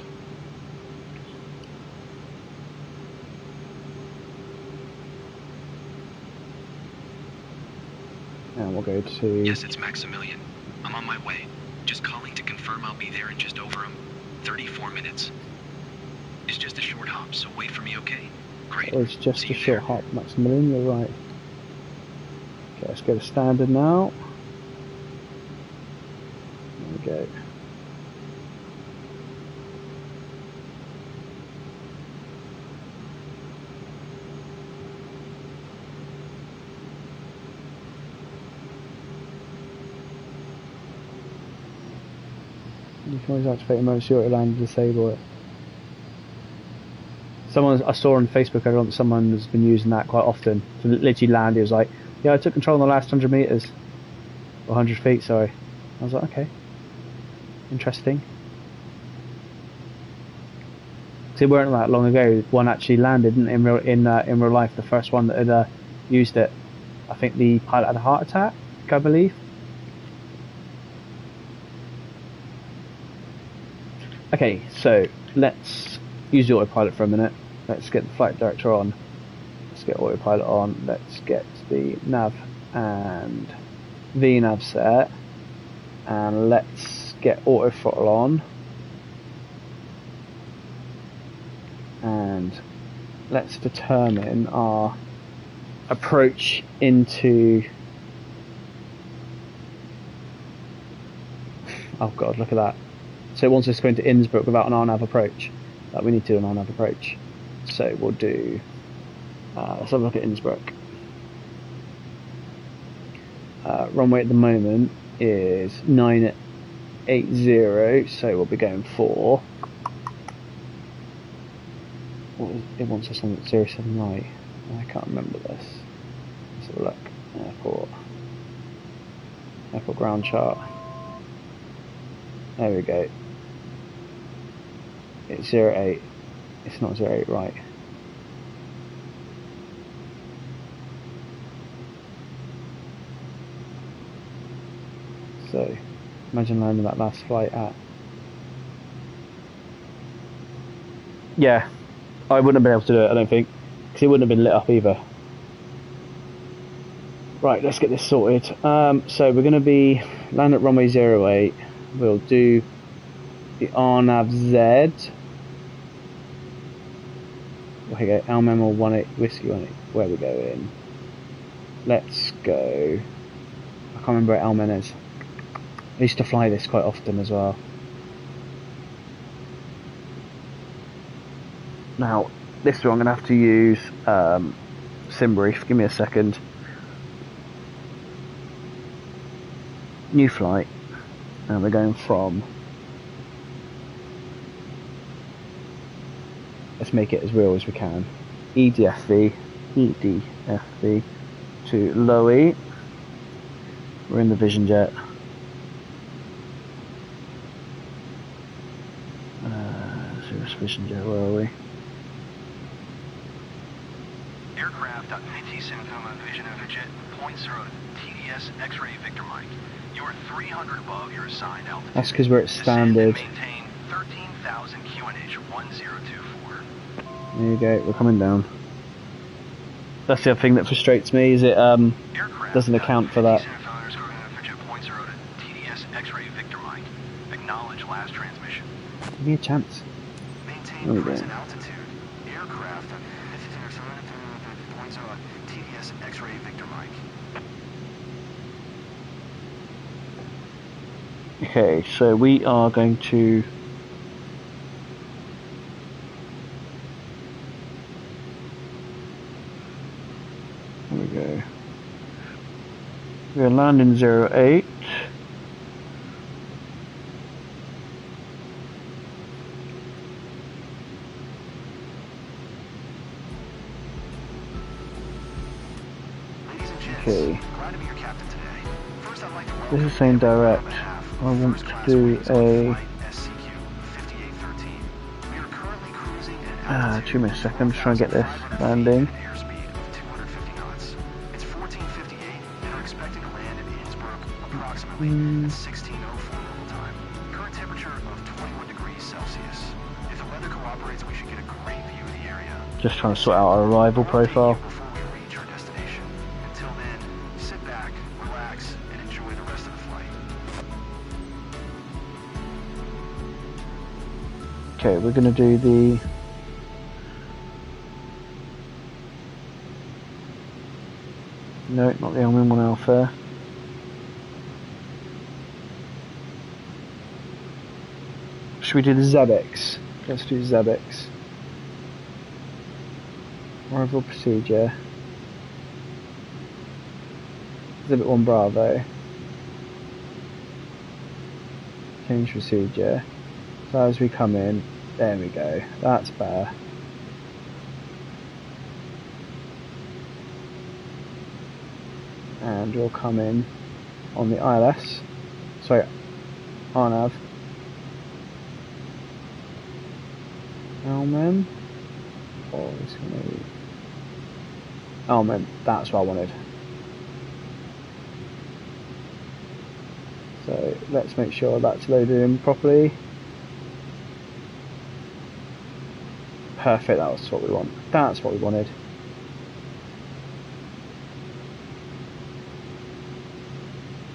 And we'll go to... Yes, it's Maximilian. I'm on my way. Just calling to confirm I'll be there in just over 34 minutes. It's just a short hop, so wait for me, okay? Great. It's just See a you short there. hop, Maximilian, you're right. Okay, let's go to standard now. There we go. You can always activate emergency auto land and disable it. I saw on Facebook earlier on that someone has been using that quite often. So literally land, he was like, yeah, I took control in the last 100 metres. Or 100 feet, sorry. I was like, okay. Interesting. So it weren't that long ago, one actually landed in real life, the first one that had used it. I think the pilot had a heart attack, I believe. Okay, so let's use the autopilot for a minute. Let's get the flight director on. Let's get autopilot on. Let's get the nav and VNav set. And let's get auto throttle on. And let's determine our approach into... Oh god, look at that. So it wants us to go into Innsbruck without an RNAV approach. We need to do an RNAV approach. So we'll do... let's have a look at Innsbruck. Runway at the moment is 980, so we'll be going for... It wants us on 07 right. I can't remember this. Let's have a look. Airport ground chart. There we go. It's 08. It's not 08 right. So, imagine landing that last flight at... Yeah, I wouldn't have been able to do it, I don't think, because it wouldn't have been lit up either. Right, let's get this sorted. So we're going to be land at runway 08. We'll do the RNAV Z. Okay, go Almemo 18 Whiskey 18. Where we go in? Let's go. I can't remember where Almen is. I used to fly this quite often as well. Now, this one I'm going to have to use SimBrief. Give me a second. New flight. And we're going from... Let's make it as real as we can. EDFV to low E. We're in the Vision Jet. Vision Jet, where are we? TDS X-ray Victor Mike. You are 300 above your assigned altitude. That's because we're at standard. Maintain 13,000 QNH 1024. There you go, we're coming down. That's the other thing that frustrates me, is it doesn't account for that. TDS X-ray Victor Mike. Acknowledge last transmission. Give me a chance. Maintain present altitude. Aircraft TDS X-ray Victor Mike. Okay, so we are going to there we go. We're landing 08. Okay. Glad to be your captain today. First, I'd like to This is saying direct. I want to do a 2 minutes seconds, try and get this landing. Airspeed of 250 knots. It's 14:58 and are expected to land in Innsbruck approximately at 16:04 local time. Current temperature of 21 degrees Celsius. If the weather cooperates, we should get a great view of the area. Just trying to sort out our arrival profile. Before we reach our destination. Until then, sit back, relax, and enjoy the rest of the flight. Okay, we're going to do the no, not the Elmin 1 Alpha. Should we do the Zebex? Let's do Zebex. Arrival procedure. Zebit 1 Bravo. Change procedure. So as we come in, there we go. That's better. And you'll come in on the ILS. Sorry, RNAV. Elman. Or is it going to be Elman? That's what I wanted. So let's make sure that's loaded in properly. Perfect, that was what we want. That's what we wanted.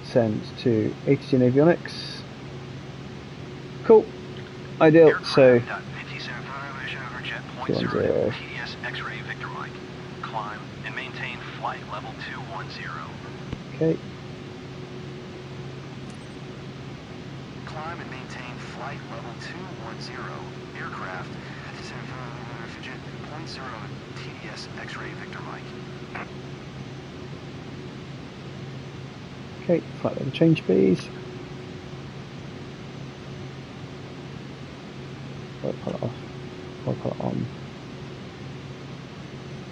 Send to ATG and Avionics. Cool. Ideal. So 210. TDS X-ray Victor Mike. Climb and maintain flight level 210. Okay. Climb and maintain flight level 210. Aircraft Fidget 0.0 TDS X-ray Victor Mike. Okay, flight level change please. Autopilot off. Autopilot on.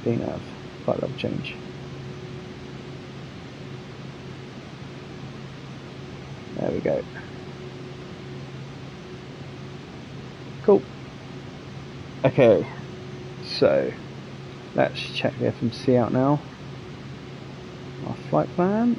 Being out. Flight level change. There we go. Cool. Okay, so let's check the FMC out now. Our flight plan.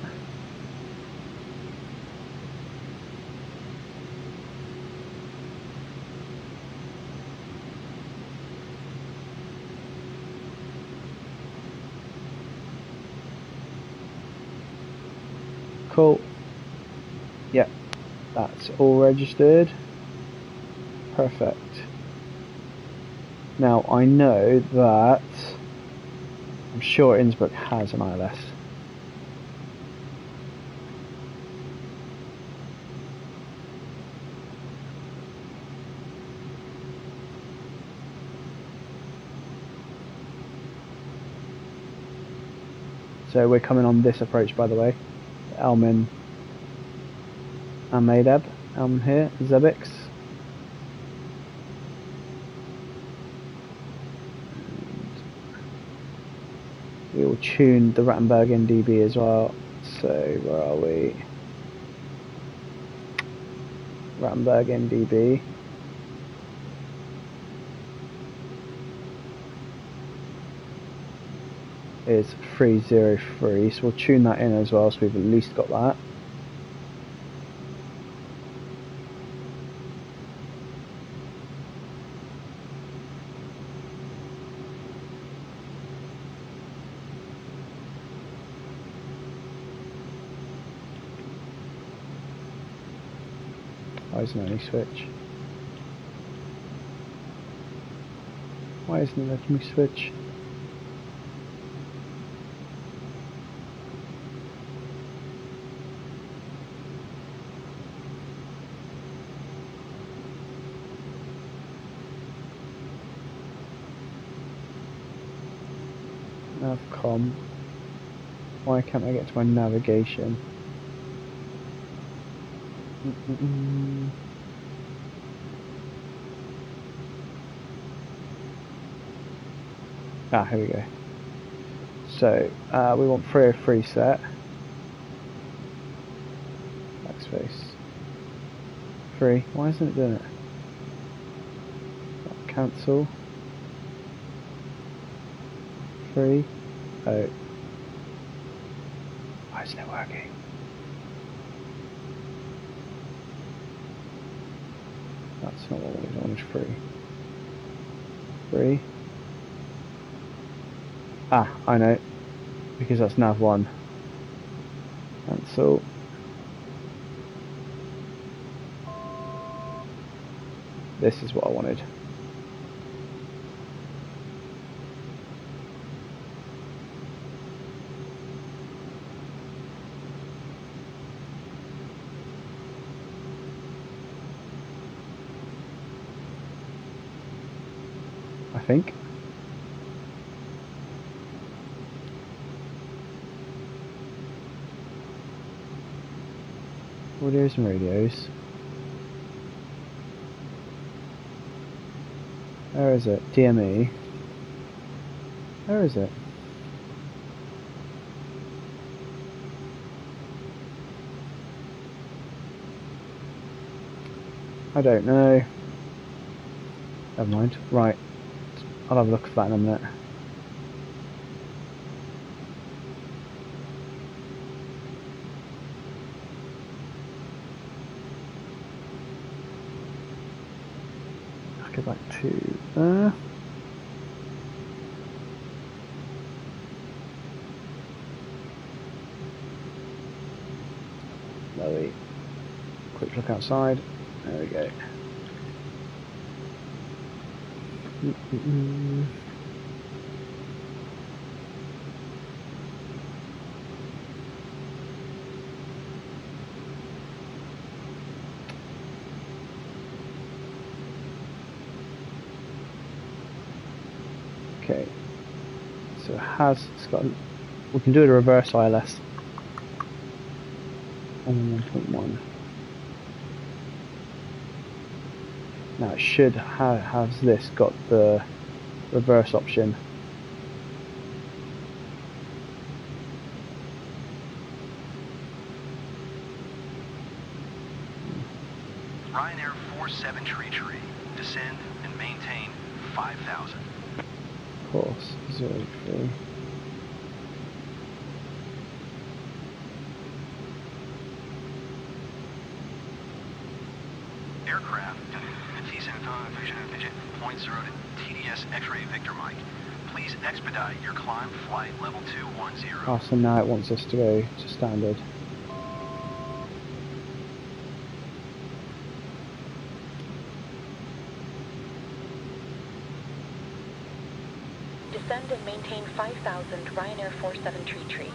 Cool. Yep, that's all registered. Perfect. Now I know that I'm sure Innsbruck has an ILS. So we're coming on this approach, by the way. Elmin and Maydeb. Elmin here, Zebix. We will tune the Rattenberg NDB as well. So where are we? Rattenberg NDB. is 303, so we'll tune that in as well, so we've at least got that. Why isn't there any switch? Why isn't it letting me switch? Navcom. Why can't I get to my navigation? Ah, here we go. So, we want 303 set. Backspace. 3. Why isn't it doing it? Cancel. 3. Oh. Why isn't it working? That's not what I wanted. I wanted 3. 3. Ah, I know. Because that's nav 1. Cancel. This is what I wanted. I think. Audios and radios. Where is it? DME. Where is it? I don't know. Never mind. Right. I'll have a look at that in a minute. I'll go back to there. Lovely. Quick look outside. There we go. Okay, so it's got, we can do it a reverse ILS on 1.1. Now it should have this got the reverse option. Ryanair 47 tree, descend and maintain 5,000. Of course, 03. Aircraft, point 0 to TDS X-ray Victor Mike. Please expedite your climb flight level 210. Oh, so now it wants us to go to standard. Descend and maintain 5,000 Ryanair 47 tree.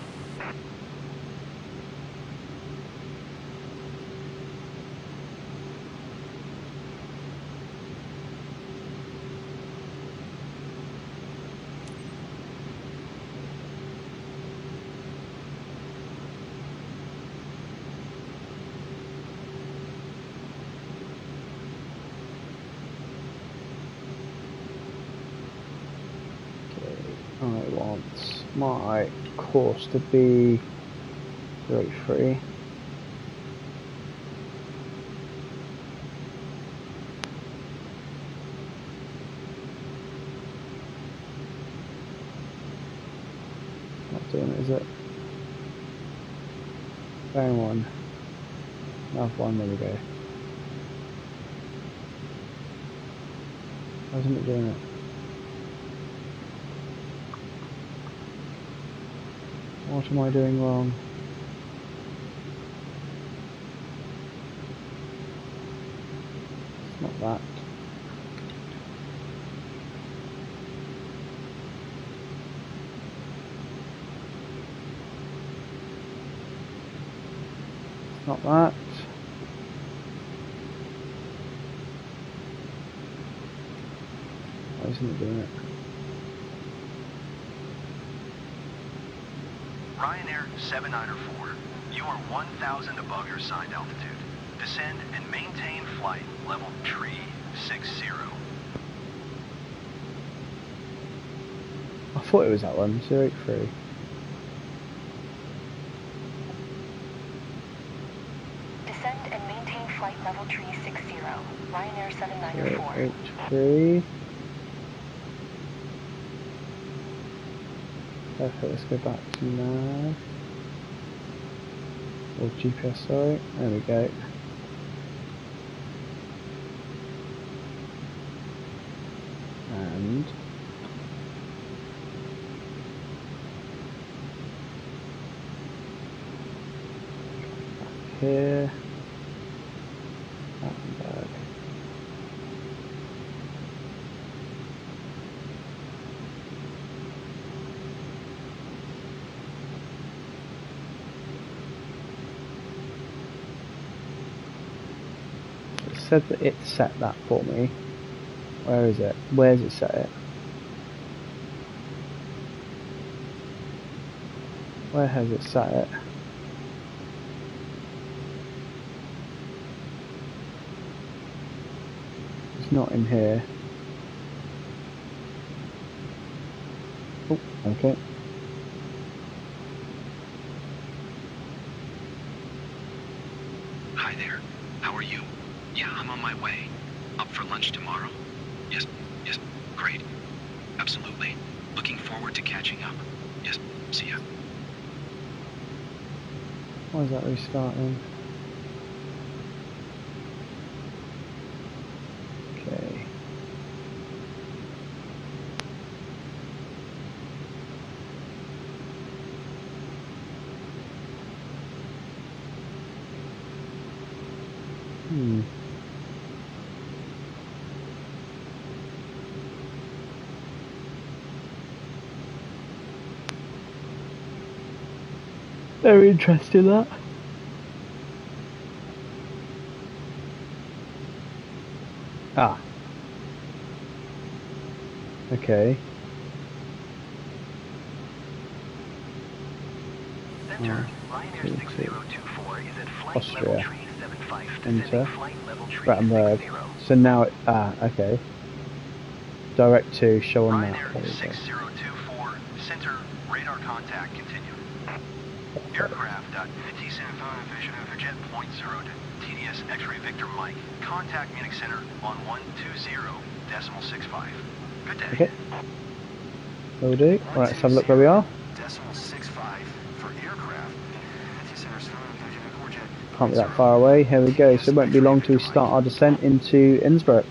I want my course to be 03. doing it, is it? Bearing 1. Nav 1, there we go. Why isn't it doing it? What am I doing wrong? It's not that. It's not that. Why isn't it doing it? Ryanair 7904, you are 1,000 above your assigned altitude. Descend and maintain flight level 360. I thought it was that one, 083. Descend and maintain flight level 360. Ryanair 7904. 083. Perfect, let's go back to nav. Or GPS, sorry. There we go. And back here. Battenberg. Said that it set that for me. Where is it? Where's it set it? Where has it set it? It's not in here. Oh, okay. Hi there. How are you? Yeah, I'm on my way. Up for lunch tomorrow? Yes, great. Absolutely. Looking forward to catching up. Yes, see ya. Why is that restarting? Okay. Very interesting, that. Ah. Okay. Center, Ryanair 6024 is at flight Austria. level 375. Enter. Flight level Battenberg. 360. So now it, okay. Direct to show on map. Ryanair There we go. 6024, center, radar contact, continue. Aircraft, 57 vision over jet point 0 to TDS X-ray Victor Mike. Contact Munich Center on 120.65. Good day. Okay. Will do. Alright, let's have a look where we are. 0.65 for aircraft. Can't be that far away. Here we go. So it won't be long till we start our descent into Innsbruck.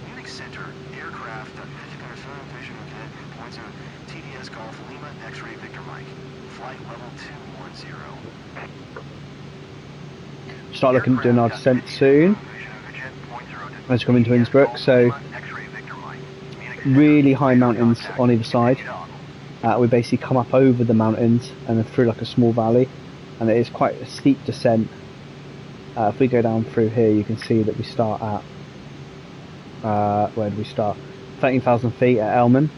Munich Center, aircraft, points of TDS Golf Lima X-ray Victor Mike. Flight level 210. Start looking at doing our descent soon. Let's come into Innsbruck. So really high mountains on either side. We basically come up over the mountains and then through like a small valley, and it is quite a steep descent. If we go down through here, you can see that we start at where do we start? 13,000 feet at Elman.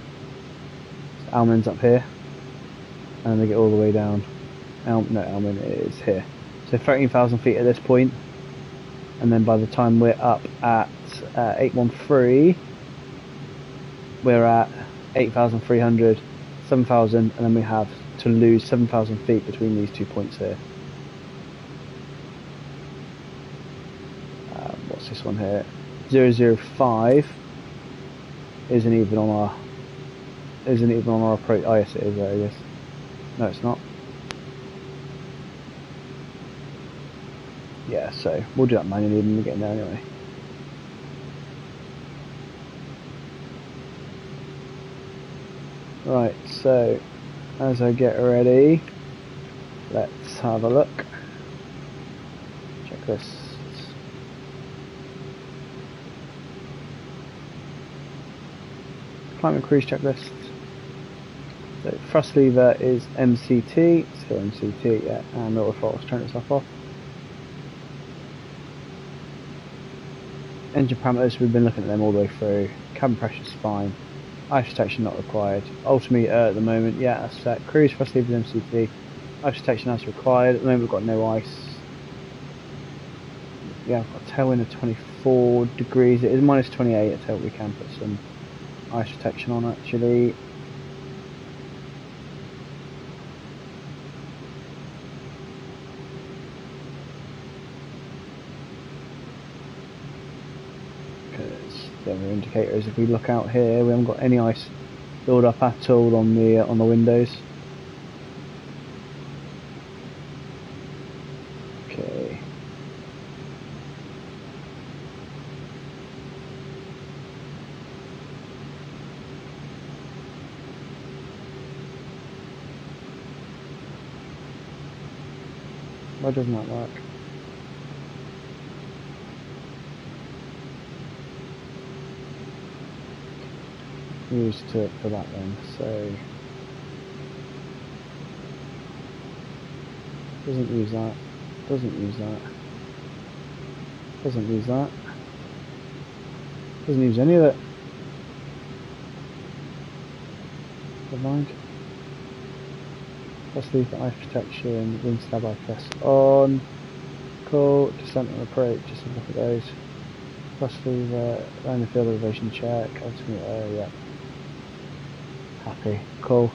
So Elman's up here, and then we get all the way down. Elman is here. So 13,000 feet at this point, and then by the time we're up at 813, we're at 8,300, 7,000, and then we have to lose 7,000 feet between these 2 points here. What's this one here? 005 isn't even on our isn't even on our approach. Oh yes it is, there it is. No it's not. Yeah, so we'll do that manually when we get in there anyway. Right, so as I get ready, let's have a look. Checklists. Climate cruise checklist. So thrust lever is MCT, still MCT, yeah, and auto throttle's turn itself off. Engine parameters, we've been looking at them all the way through. Cabin pressure's fine. Ice protection not required. Altimeter at the moment, yeah, that's set. Cruise thrust lever is MCT. Ice protection as required. At the moment we've got no ice. Yeah, I've got a tailwind of 24 degrees. It is minus 28. I tell we can put some ice protection on actually. Because the other indicator is if we look out here, we haven't got any ice build up at all on the windows. Okay. Why doesn't that work? Used to it for that then, so doesn't use that, doesn't use that, doesn't use that, doesn't use any of it. Never mind. Let's leave the ice protection, wind standby press on. Cool, descent and approach, just look at those. Thrust lever, line the field elevation check, altimeter, yeah. Happy, cool.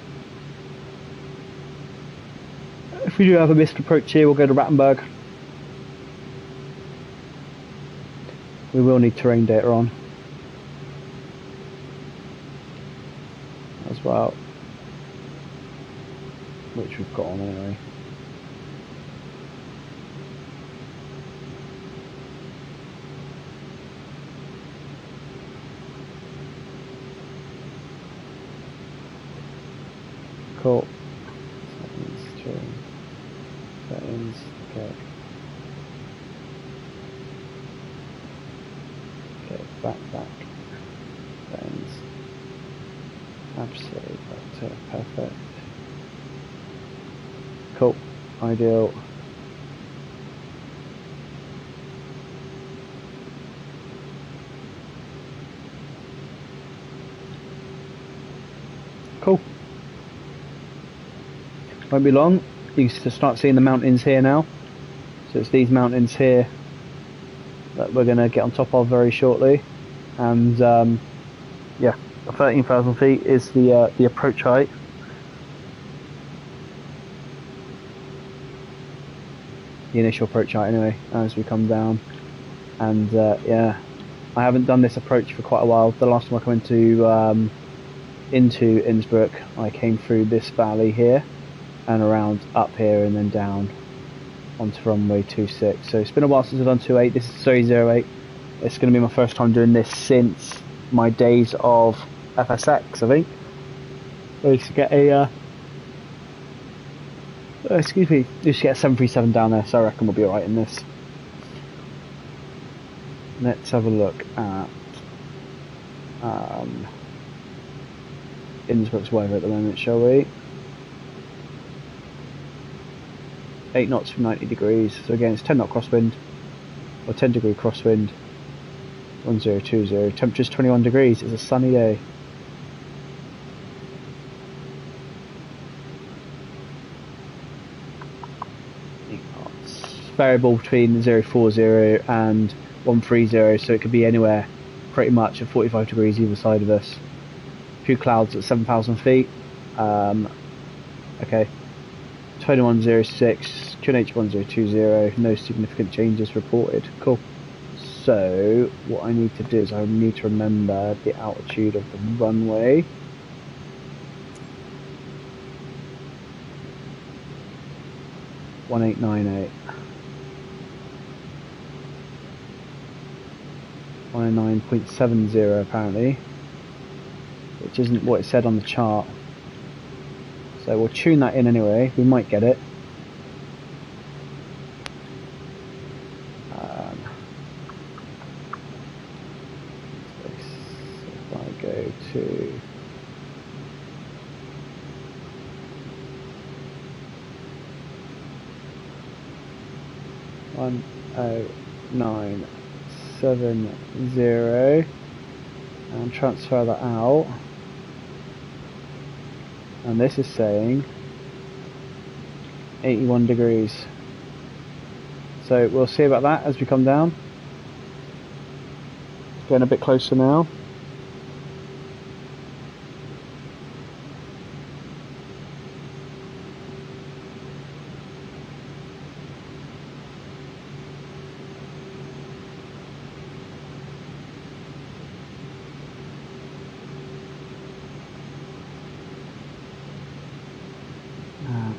If we do have a missed approach here, we'll go to Rattenberg. We will need terrain data on as well, which we've got on anyway. Cool. Settings, okay. Okay, back. Settings. Absolutely, perfect. Cool, ideal. Cool. Won't be long. You can start seeing the mountains here now. So it's these mountains here that we're going to get on top of very shortly. And yeah, 13,000 feet is the approach height. The initial approach height anyway, as we come down. And yeah, I haven't done this approach for quite a while. The last time I came into Innsbruck, I came through this valley here and around up here and then down onto runway 26. So it's been a while since I've done 28. This is 08. It's going to be my first time doing this since my days of FSX, I think. I used to get a excuse me, used to get a 737 down there, so I reckon we'll be alright in this. Let's have a look at Innsbruck's weather at the moment, shall we? 8 knots for 90 degrees, so again it's 10 knot crosswind, or 10 degree crosswind, 1020, temperature's 21 degrees, it's a sunny day. Variable between 040 and 130, so it could be anywhere pretty much at 45 degrees either side of us. A few clouds at 7,000 feet. Okay, 2106, QNH1020, no significant changes reported. Cool. So what I need to do is I need to remember the altitude of the runway. 1898. 109.70 apparently, which isn't what it said on the chart. So we'll tune that in anyway, we might get it. If I go to 10970 and transfer that out, and this is saying 81 degrees, so we'll see about that as we come down. Getting a bit closer now.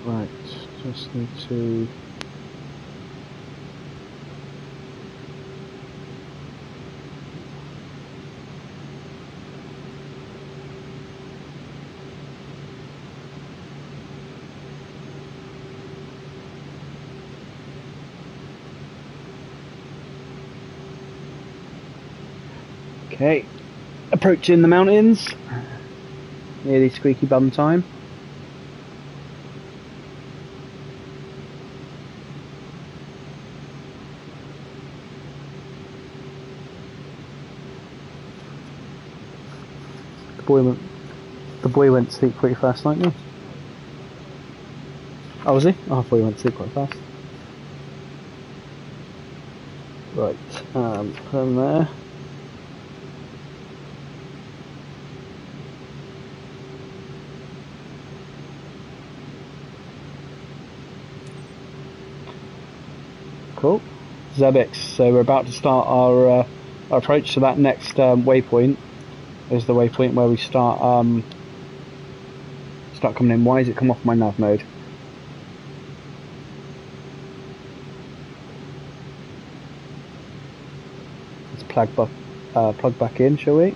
Right, just need to okay, approaching the mountains, nearly squeaky bum time. The boy went to sleep pretty fast, didn't he? Oh, was he? Oh, I thought he went to sleep quite fast. Right, put him there. Cool. Zebix. So we're about to start our approach. So that next waypoint is the waypoint where we start coming in. Why has it come off my nav mode? Let's plug back in, shall we?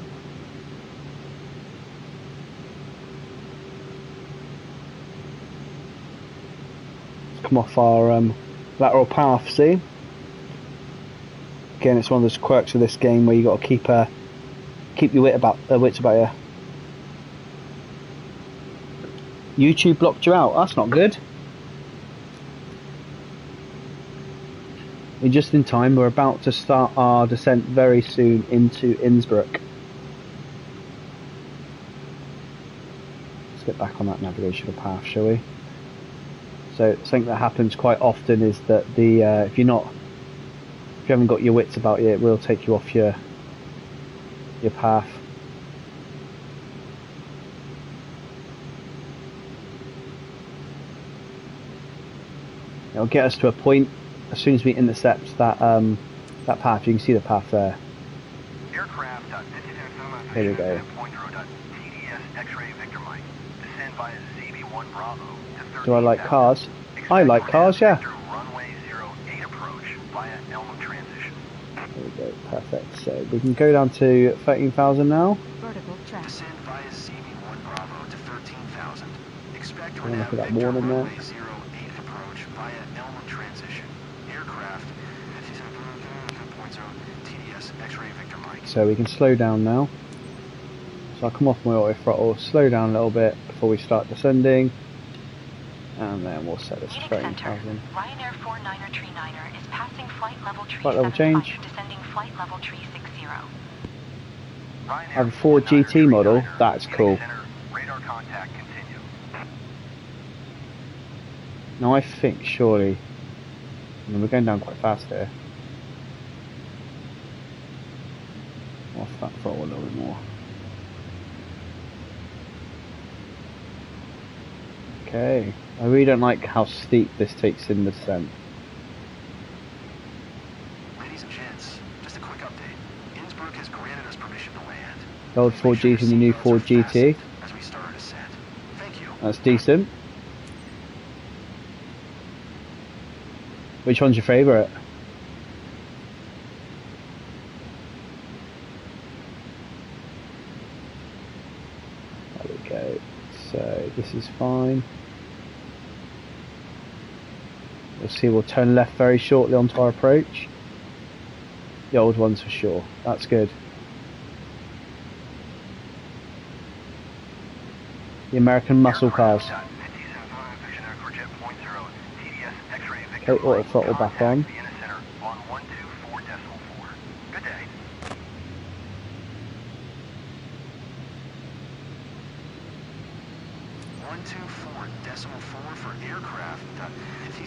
Let's come off our lateral path. See? Again, it's one of those quirks of this game where you got to keep your wits about you. YouTube blocked you out. That's not good. We're just in time. We're about to start our descent very soon into Innsbruck. Let's get back on that navigational path, shall we? So something that happens quite often is that if you haven't got your wits about you, it will take you off your path. It'll get us to a point as soon as we intercept that path. You can see the path there. Here we go. Do I like cars? I like cars, yeah. There we go, perfect. So we can go down to 13,000 now. Descend via CB1 Bravo to 13,000. Expect to look at that warning there. approach via Elm transition. Aircraft 57.0 TDS X-ray Victor Mike. So we can slow down now. So I'll come off my auto throttle, slow down a little bit before we start descending, and then we'll set this to 13,000. Ryanair 49er Tree 9er is passing flight level tree Flight level 75, change. descending flight level tree 60. I have a Ford GT model. That's cool. Radar contact continue. Now I think surely, we're going down quite fast here. Off that throttle a little bit more. Okay, I really don't like how steep this takes in the descent. Ladies and gents, just a quick update. Innsbruck has granted us permission to land. The old Ford GT and the new Ford GT. As we start our descent. Thank you. That's decent. Which one's your favourite? There we go. So this is fine. We'll see, we'll turn left very shortly onto our approach. The old ones for sure. That's good. The American muscle cars. Okay, auto throttle back on. Good day. 124.4 for aircraft. I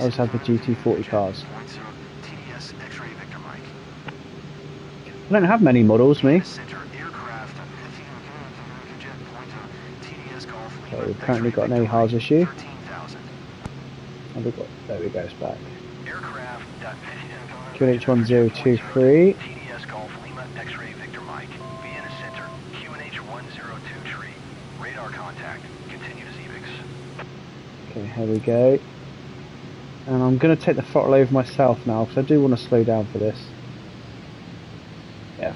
always have the GT40 cars. TDS X-ray Victor Mike. I don't have many models, me. Center aircraft. Okay, we've currently got an AHARS issue. 13,000. And we've got, there we go, it's back. Aircraft. QNH1023. TDS Golf Lima X-ray Victor Mike. Vienna Center. QNH102 tree. Radar contact. Continue to Xevix. Okay, here we go. And I'm going to take the throttle over myself now, because I do want to slow down for this. Yeah,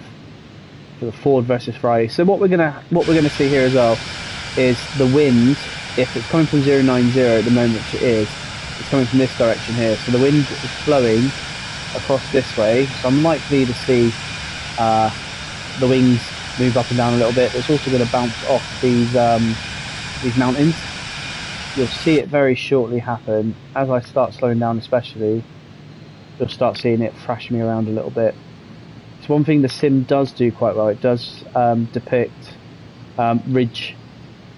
for the Ford versus Ferrari. So what we're gonna see here as well is the wind. If it's coming from 090 at the moment, which it is, it's coming from this direction here. So the wind is flowing across this way. So I'm likely to see the wings move up and down a little bit. It's also going to bounce off these mountains. You'll see it very shortly happen. As I start slowing down especially, you'll start seeing it thrash me around a little bit. It's one thing the sim does do quite well. It does depict ridge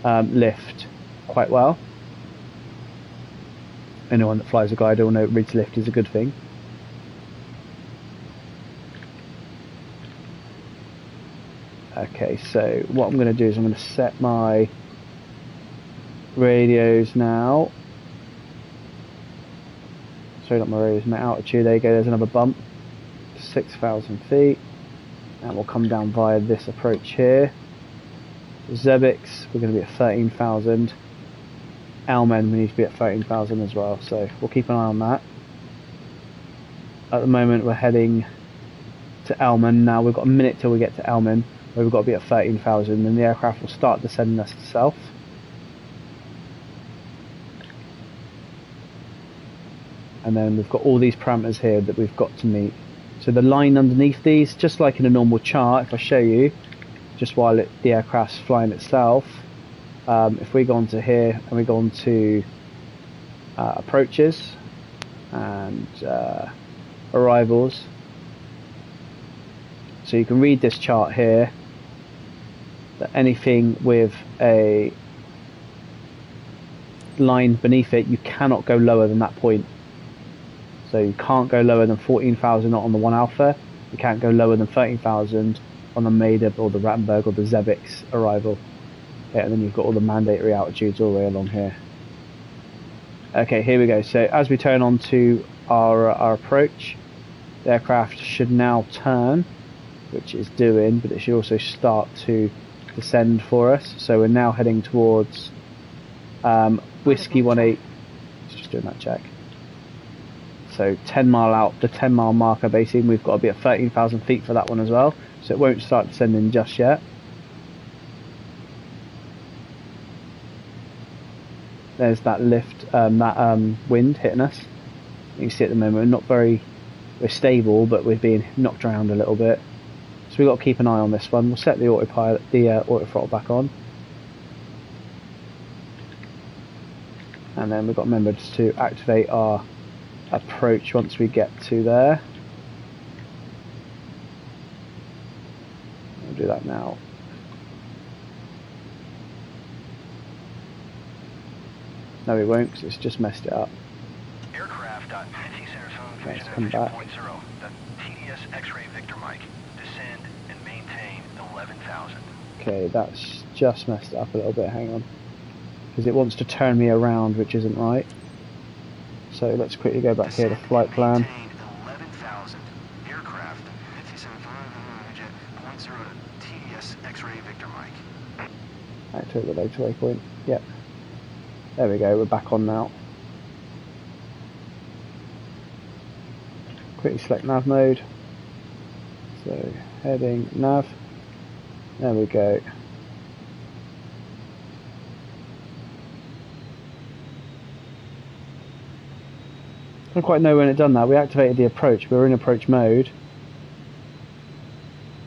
lift quite well. Anyone that flies a glider will know ridge lift is a good thing. Okay, so what I'm going to do is I'm going to set my radios now. Sorry, not my radios, my altitude. There you go, there's another bump. 6,000 feet. And we'll come down via this approach here. Zebix, we're going to be at 13,000. Almen, we need to be at 13,000 as well, so we'll keep an eye on that. At the moment, we're heading to Almen. Now we've got a minute till we get to Almen, where we've got to be at 13,000, and the aircraft will start descending us south. And then we've got all these parameters here that we've got to meet. So the line underneath these, just like in a normal chart, if I show you, just while the aircraft's flying itself, if we go onto here and we go on to approaches and arrivals, so you can read this chart here, that anything with a line beneath it, you cannot go lower than that point. So you can't go lower than 14,000 on the 1 Alpha, you can't go lower than 13,000 on the Maida or the Rattenberg or the Zebix arrival. Okay, and then you've got all the mandatory altitudes all the way along here. Okay, here we go. So as we turn on to our approach, the aircraft should now turn, which it's doing, but it should also start to descend for us. So we're now heading towards Whiskey 18. Just doing that check. So 10 mile out, the 10 mile marker basically, we've got to be at 13,000 feet for that one as well. So it won't start descending just yet. There's that lift, wind hitting us. You can see at the moment we're stable, but we're being knocked around a little bit. So we've got to keep an eye on this one. We'll set the autopilot, the auto throttle back on. And then we've got to remember just to activate our approach once we get to there. We'll do that now. No, we won't, because it's just messed it up. Aircraft. Let's come back. The TDS X-ray Victor Mike. Descend and maintain 11,000. Okay, that's just messed it up a little bit. Hang on, because it wants to turn me around, which isn't right. So let's quickly go back here to flight plan. 11,000 aircraft. 57.0 TDS X-ray Victor Mike. Activate the later waypoint. Yep. There we go. We're back on now. quickly select nav mode. So heading nav. There we go. I don't quite know when it done that. We activated the approach. We were in approach mode.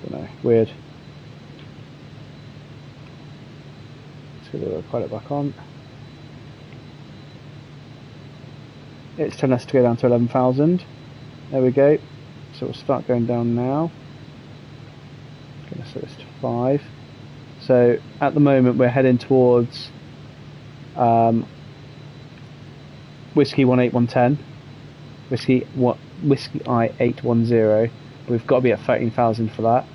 Don't know. Weird. Let's get the autopilot back on. It's telling us to go down to 11,000. There we go. So we'll start going down now. Going to set this to 5. So at the moment we're heading towards Whiskey 18110. Whiskey I810. We've got to be at 13,000 for that.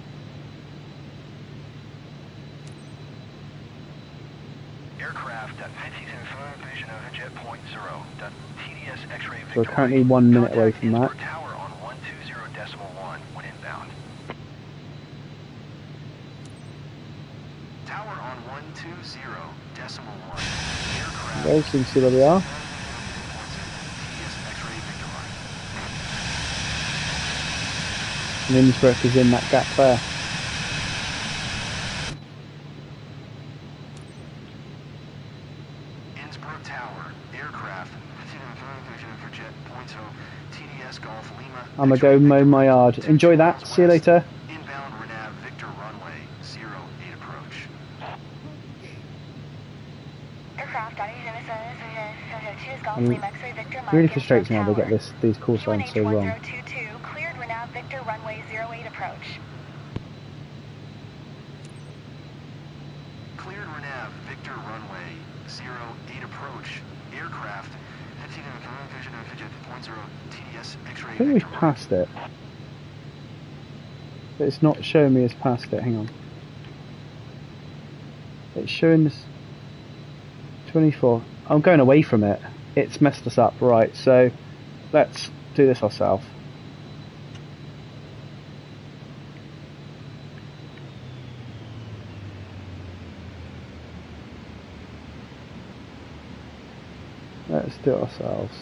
Aircraft vision over jet point 0. TDS X-ray Victor. We're currently 1 minute away from that. Tower on 120.1 when inbound. Tower on 120.1. Aircraft. Okay, so you can see where we are. And Innsbruck is in that gap there. Innsbruck Tower, aircraft, for jet point 0, TDS Golf Lima. I'm gonna go mow my yard. Enjoy that. See you later. Inbound Renav Victor runway 08 approach. Really frustrates me how they get these call signs so wrong. Cleared Renav Victor runway 08 approach. Cleared Renav Victor runway 08 approach. Aircraft 15.0 TDS X-ray. I think we've passed it. But it's not showing me as past it. Hang on. It's showing us 24. I'm going away from it. It's messed us up. Right, so let's do this ourselves. Let's do it ourselves.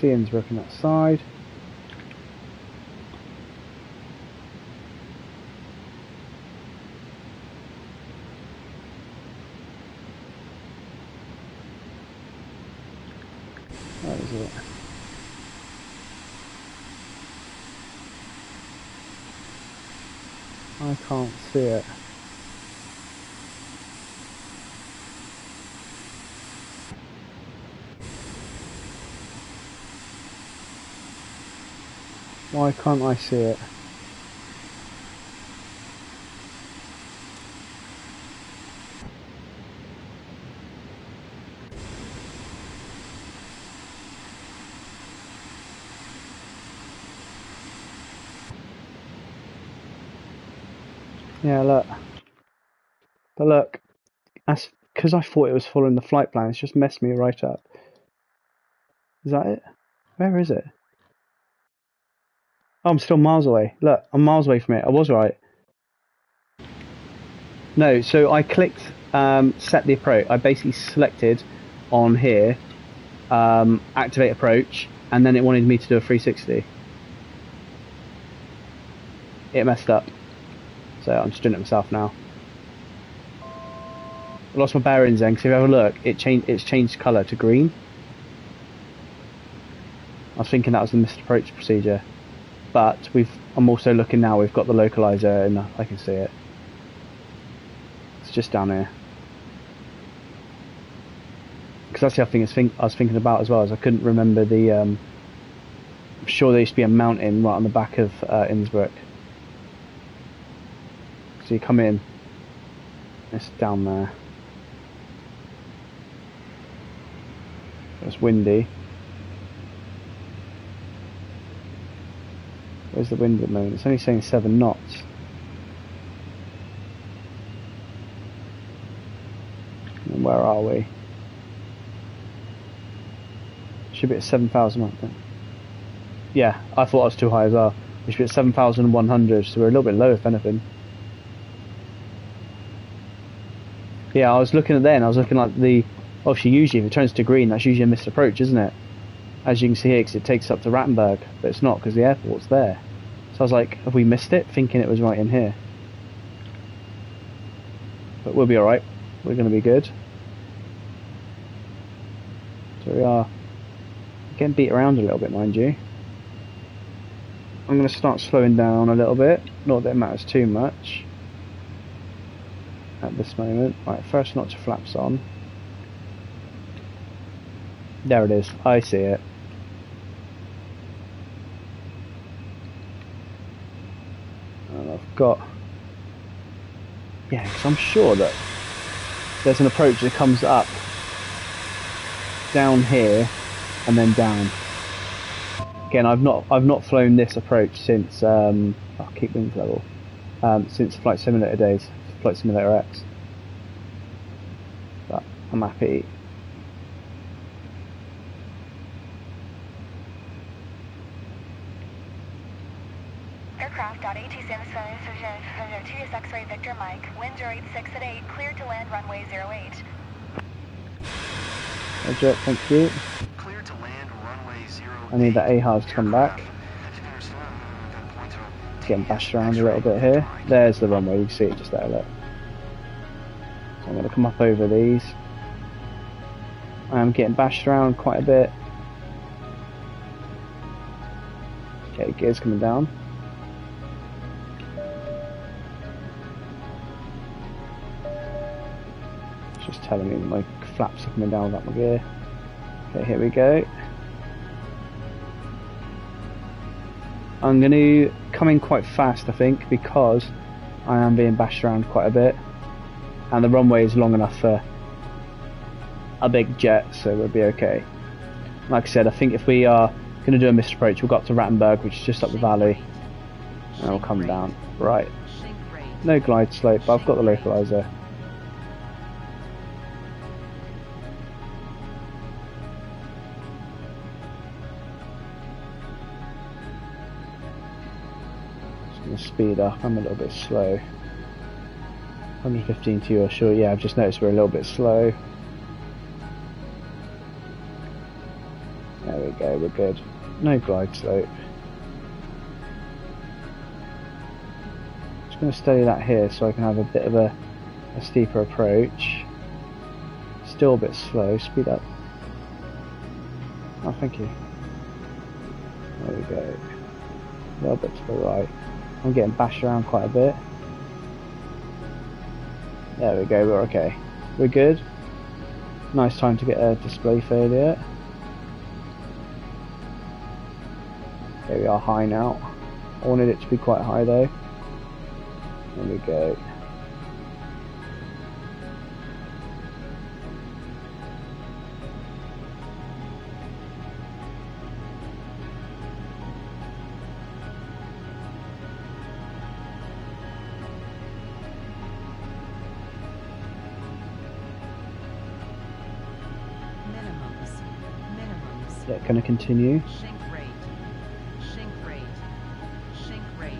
Ian's working that side. That is it. I can't see it. Why can't I see it? Yeah, look. But look, that's because I thought it was following the flight plan. It's just messed me right up. Is that it? Where is it? Oh, I'm still miles away. Look, I'm miles away from it. I was right. No, so I clicked set the approach. I basically selected on here activate approach, and then it wanted me to do a 360. It messed up. So I'm just doing it myself now. I lost my bearings then, because if you have a look, it's changed colour to green. I was thinking that was the missed approach procedure. But I'm also looking now, we've got the localizer and I can see it. It's just down here. Because that's the other thing I was thinking about as well, is I couldn't remember the sure there used to be a mountain right on the back of Innsbruck. So you come in, it's down there. It's windy. Where's the wind at the moment? It's only saying 7 knots. And where are we? Should be at 7,000, I think. Yeah, I thought I was too high as well. We should be at 7,100, so we're a little bit low if anything. Yeah, I was looking at then, I was looking like the... Obviously, usually if it turns to green, that's usually a missed approach, isn't it? As you can see here, because it takes up to Rattenberg, but it's not because the airport's there. So I was like, have we missed it? Thinking it was right in here. But we'll be alright. We're going to be good. So we are getting beat around a little bit, mind you. I'm going to start slowing down a little bit. Not that it matters too much at this moment. Right, first notch of flaps on. There it is. I see it. And I've got... Yeah, because I'm sure that there's an approach that comes up down here and then down. Again, I've not flown this approach since I'll keep wings level. Since Flight Simulator days, Flight Simulator X. But I'm happy. Aircraft .AT7 TS X-ray Victor Mike, winds are 86 at 8, cleared to land runway 08. Roger, thank you. Clear to land runway 08. I need that AHARS to come back. Getting bashed around a little bit here. There's the runway, you can see it just there, look. So I'm going to come up over these. I'm getting bashed around quite a bit. Okay, gears coming down. It's just telling me my flaps are coming down without my gear. Okay, here we go. I'm going to come in quite fast, I think, because I am being bashed around quite a bit. And the runway is long enough for a big jet, so we'll be okay. Like I said, I think if we are going to do a missed approach, we'll go up to Rattenberg, which is just up the valley, and we'll come down. Right. No glide slope, but I've got the localizer. Speed up, I'm a little bit slow. 115 to your short, yeah, I've just noticed we're a little bit slow. There we go, we're good. No glide slope. Just going to steady that here so I can have a bit of a steeper approach. Still a bit slow, speed up. Oh, thank you. There we go. A little bit to the right. I'm getting bashed around quite a bit. There we go, we're okay. We're good. Nice time to get a display failure. There we are, high now. I wanted it to be quite high though. There we go. Yeah, gonna continue.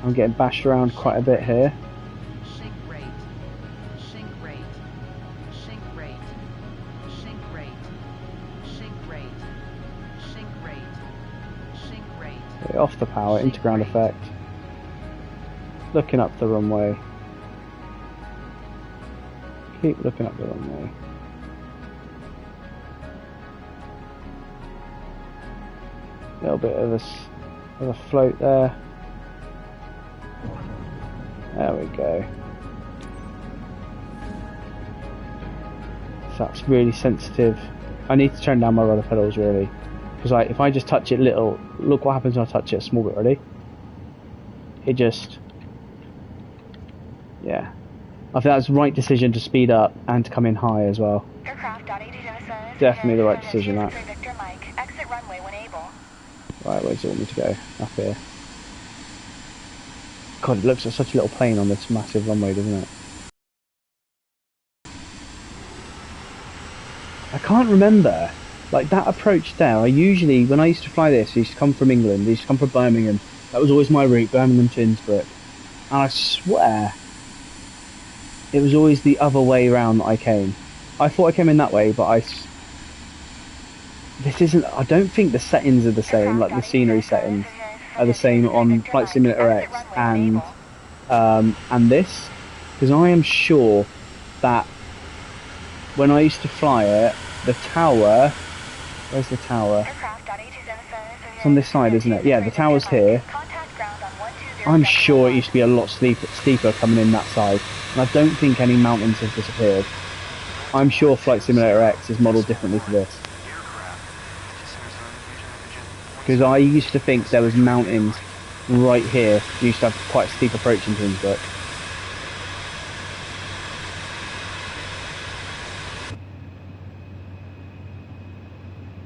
I'm getting bashed around quite a bit here. Okay, off the power, into ground effect. Looking up the runway. Keep looking up the runway. A little bit of a float there. There we go. So that's really sensitive. I need to turn down my rudder pedals really. Because like, if I just touch it little, look what happens when I touch it a small bit, ready? It just... Yeah. I think that's the right decision to speed up and to come in high as well. Definitely the right decision, that. Right, where does it want me to go? Up here. God, it looks like such a little plane on this massive runway, doesn't it? I can't remember. Like, that approach there, I usually, when I used to fly this, I used to come from England, I used to come from Birmingham. That was always my route, Birmingham to Innsbruck. And I swear, it was always the other way around that I came. I thought I came in that way, but this isn't, I don't think the settings are the same, like the scenery settings are the same on Flight Simulator X and this, because I am sure that when I used to fly it, the tower, where's the tower? It's on this side, isn't it? Yeah, the tower's here. I'm sure it used to be a lot steeper coming in that side, and I don't think any mountains have disappeared. I'm sure Flight Simulator X is modelled differently for this. Because I used to think there was mountains right here. You used to have quite a steep approach into Innsbruck.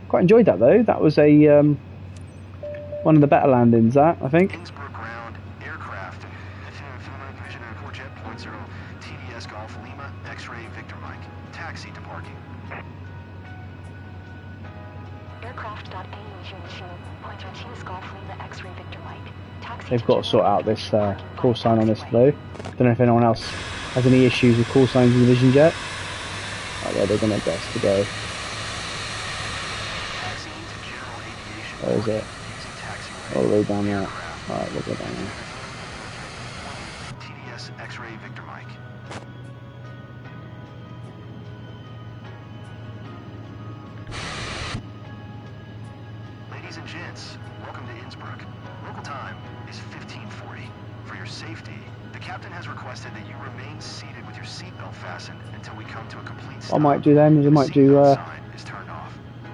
Quite enjoyed that though. That was a one of the better landings. That I think. Innsbruck ground aircraft. TDS Golf Lima X-ray Victor Mike. Taxi to parking. They've got to sort out this call sign on this though. Don't know if anyone else has any issues with call signs in the Vision Jet. Right, yeah, they're going to best to go. Where is it? All the way down there. Alright, we'll go down there. TDS X-ray Victor Mike. Ladies and gents, welcome to Innsbruck. Local time is 15:40. For your safety, the captain has requested that you remain seated with your seatbelt fastened until we come to a complete stop. What I might do then is I might do a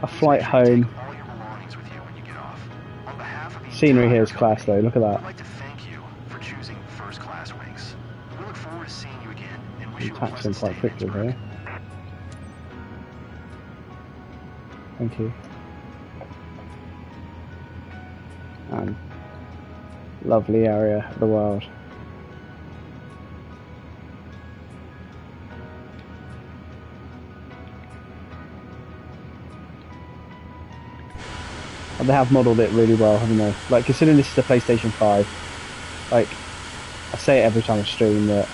flight home. Scenery here is class though, look at that. I'd like to thank you for choosing first class wings. We look forward to seeing you again and wish you a taxiing pleasant quite stay quickly in here. Thank you. And lovely area of the world. And they have modelled it really well, haven't they? Like, considering this is the PlayStation 5, like, I say it every time I stream that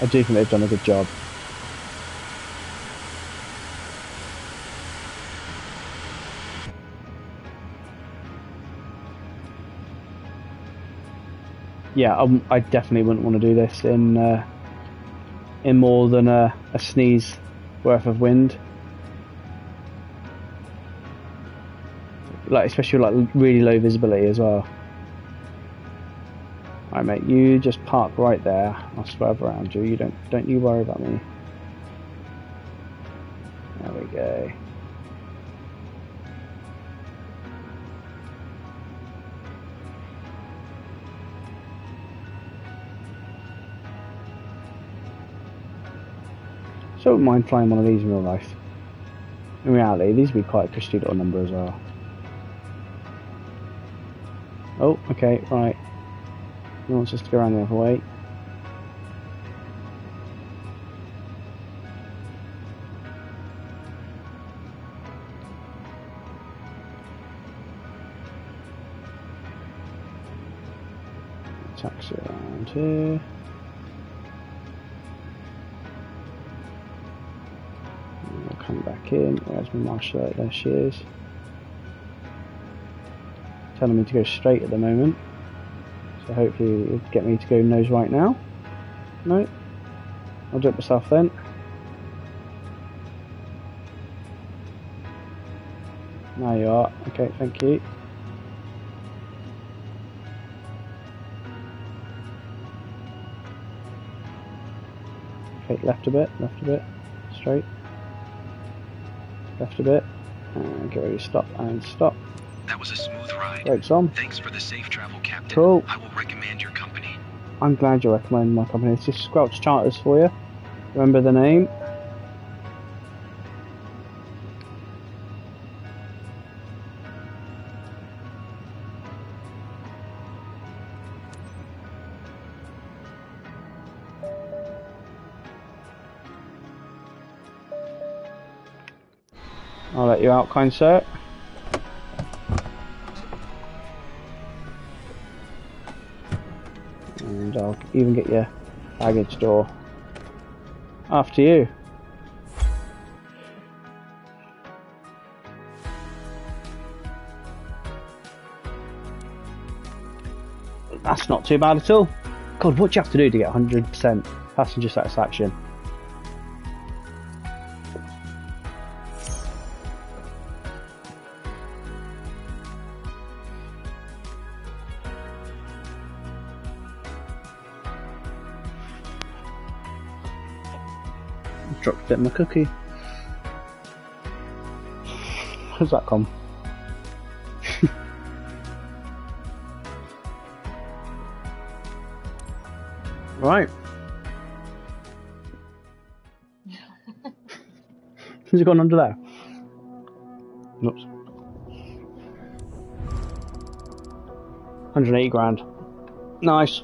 I do think they've done a good job. Yeah, I definitely wouldn't want to do this in more than a sneeze worth of wind. Like, especially like really low visibility as well. Alright mate, you just park right there. I'll swerve around you. You don't you worry about me. There we go. So I wouldn't mind flying one of these in real life. In reality, these would be quite a cushy little number as well. Oh, okay, right. He wants us to go around the other way. Taxi around here. We'll come back in. Where's my marshal? There she is. Telling me to go straight at the moment, so hopefully it'll get me to go nose right now. No, I'll do it myself then. Now you are. Okay, thank you. Okay, left a bit, straight, left a bit, and get ready to stop and stop. That was a smooth ride. Right, Tom. Thanks for the safe travel, Captain. Cool. I will recommend your company. I'm glad you recommend my company. It's just Squelch Charters for you. Remember the name? I'll let you out, kind sir. And I'll even get your baggage door. After you. That's not too bad at all. God, what do you have to do to get 100% passenger satisfaction? Dropped it in my cookie. How's that come? Right. Has it gone under there? Oops. 180 grand. Nice.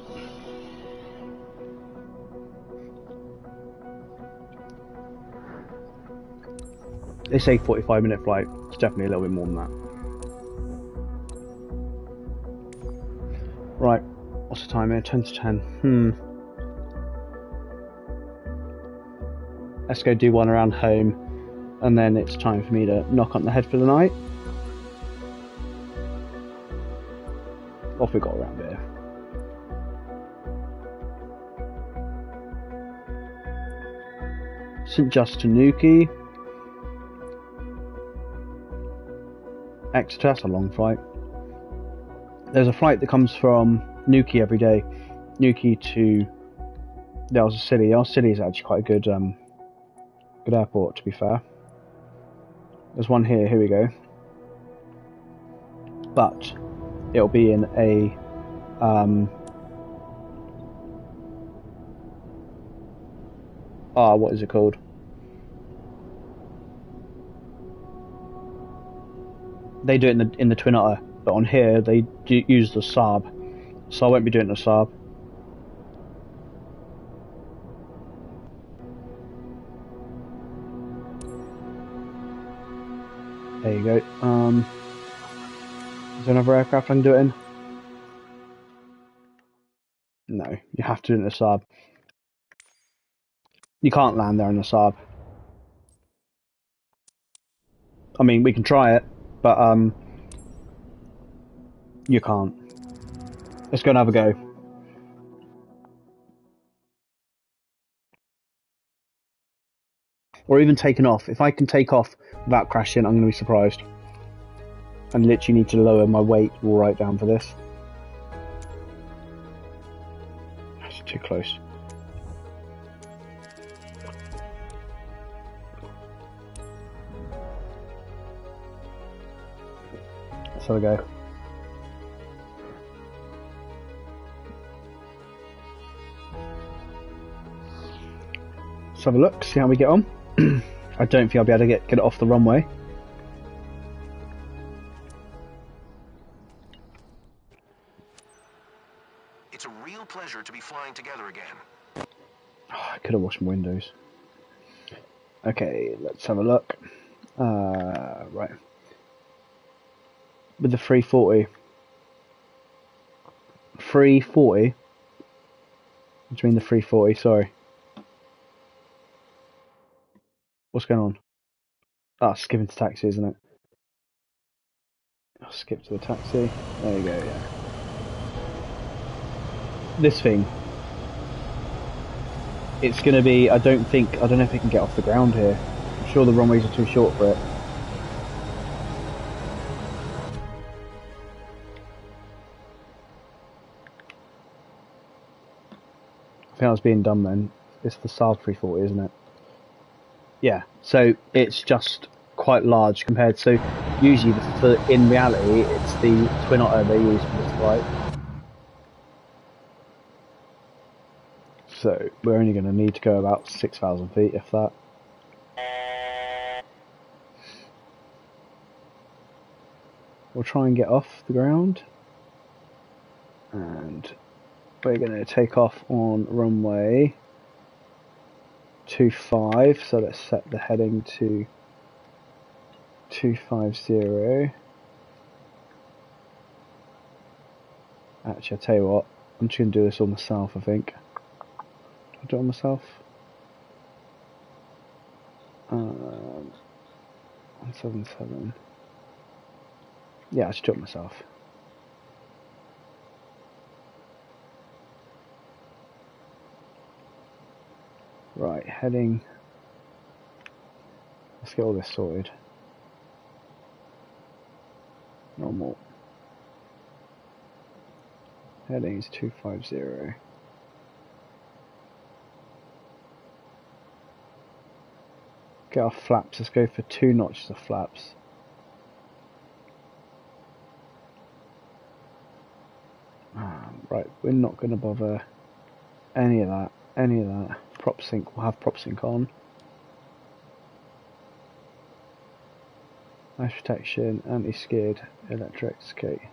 They say 45-minute flight. It's definitely a little bit more than that. Right. What's the time here? 10 to 10. Let's go do one around home, and then it's time for me to knock on the head for the night. What have we got around here? St. Just to Nuki. Exeter, that's a long flight. There's a flight that comes from Nuki every day. Nuki to Dales City. Dales City is actually quite a good good airport, to be fair. There's one here, here we go. But it'll be in a what is it called? They do it in the Twin Otter, but on here they do use the Saab, so I won't be doing the Saab. There you go. Is there another aircraft I can do it in? No, you have to do it in the Saab. You can't land there in the Saab. I mean, we can try it, but you can't. Let's go and have a go. Or even taking off. If I can take off without crashing, I'm going to be surprised. I literally need to lower my weight right down for this. That's too close. Let's have a go. Let's have a look, see how we get on. I don't think I'll be able to get it off the runway. It's a real pleasure to be flying together again. Oh, I could have washed my windows. Okay, let's have a look. Right. With the 340. 340? What do you mean the 340? Sorry. What's going on? Ah, skipping to taxi, isn't it? I'll skip to the taxi. There you go, yeah. This thing. It's going to be, I don't know if it can get off the ground here. I'm sure the runways are too short for it. I think that's being done then. It's the Saab 340, isn't it? Yeah, so it's just quite large compared to usually in reality it's the Twin Otter they use for this flight. So we're only going to need to go about 6,000 feet, if that. We'll try and get off the ground, and we're going to take off on runway 25, so let's set the heading to 250. Actually, I'll tell you what, I'm just going to do this all myself, I think. Do I do it on myself? 177. Yeah, I should do it myself. Right, heading. Let's get all this sorted. Normal. Heading is 250. Get our flaps. Let's go for 2 notches of flaps. Right, we're not going to bother any of that. Prop sync, we'll have prop sync on. Ice protection, anti-skid, electrics, okay.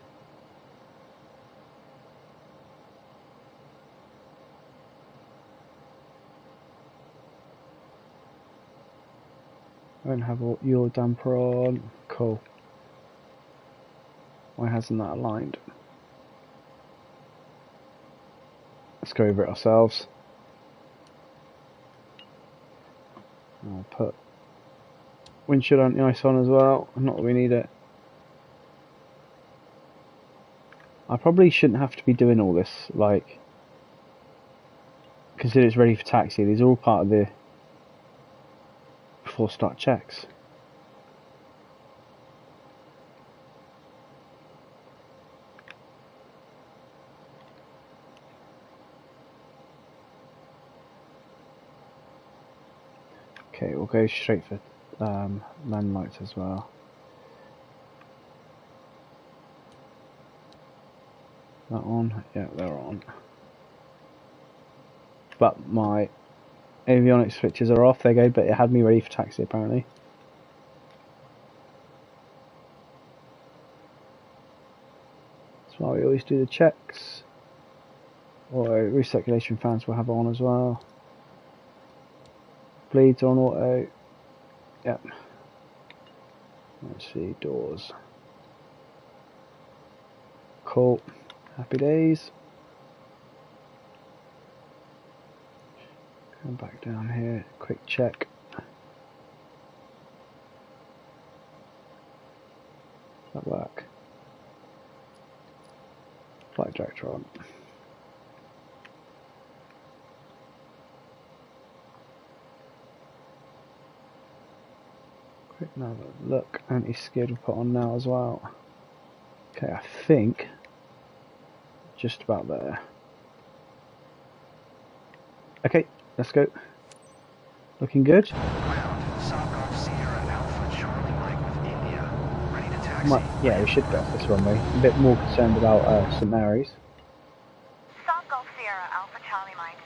Won't have all your damper on. Cool. Why hasn't that aligned? Let's go over it ourselves. I'll put windshield anti-ice on as well. Not that we need it. I probably shouldn't have to be doing all this, like, consider it's ready for taxi. These are all part of the before start checks. Okay, we'll go straight for land lights as well. That on? Yeah, they're on. But my avionics switches are off. There you go, but it had me ready for taxi apparently. That's why we always do the checks. Or recirculation fans we'll have on as well. Bleeds on auto. Yep. Let's see, doors. Cool. Happy days. Come back down here. Quick check. Does that work? Flight director on. Quick now look, anti-skid we'll put on now as well. Okay, I think just about there. Okay, let's go. Looking good. Yeah, we should go off this runway. A bit more concerned about St Mary's. South Golf Sierra Alpha Charlie Mike.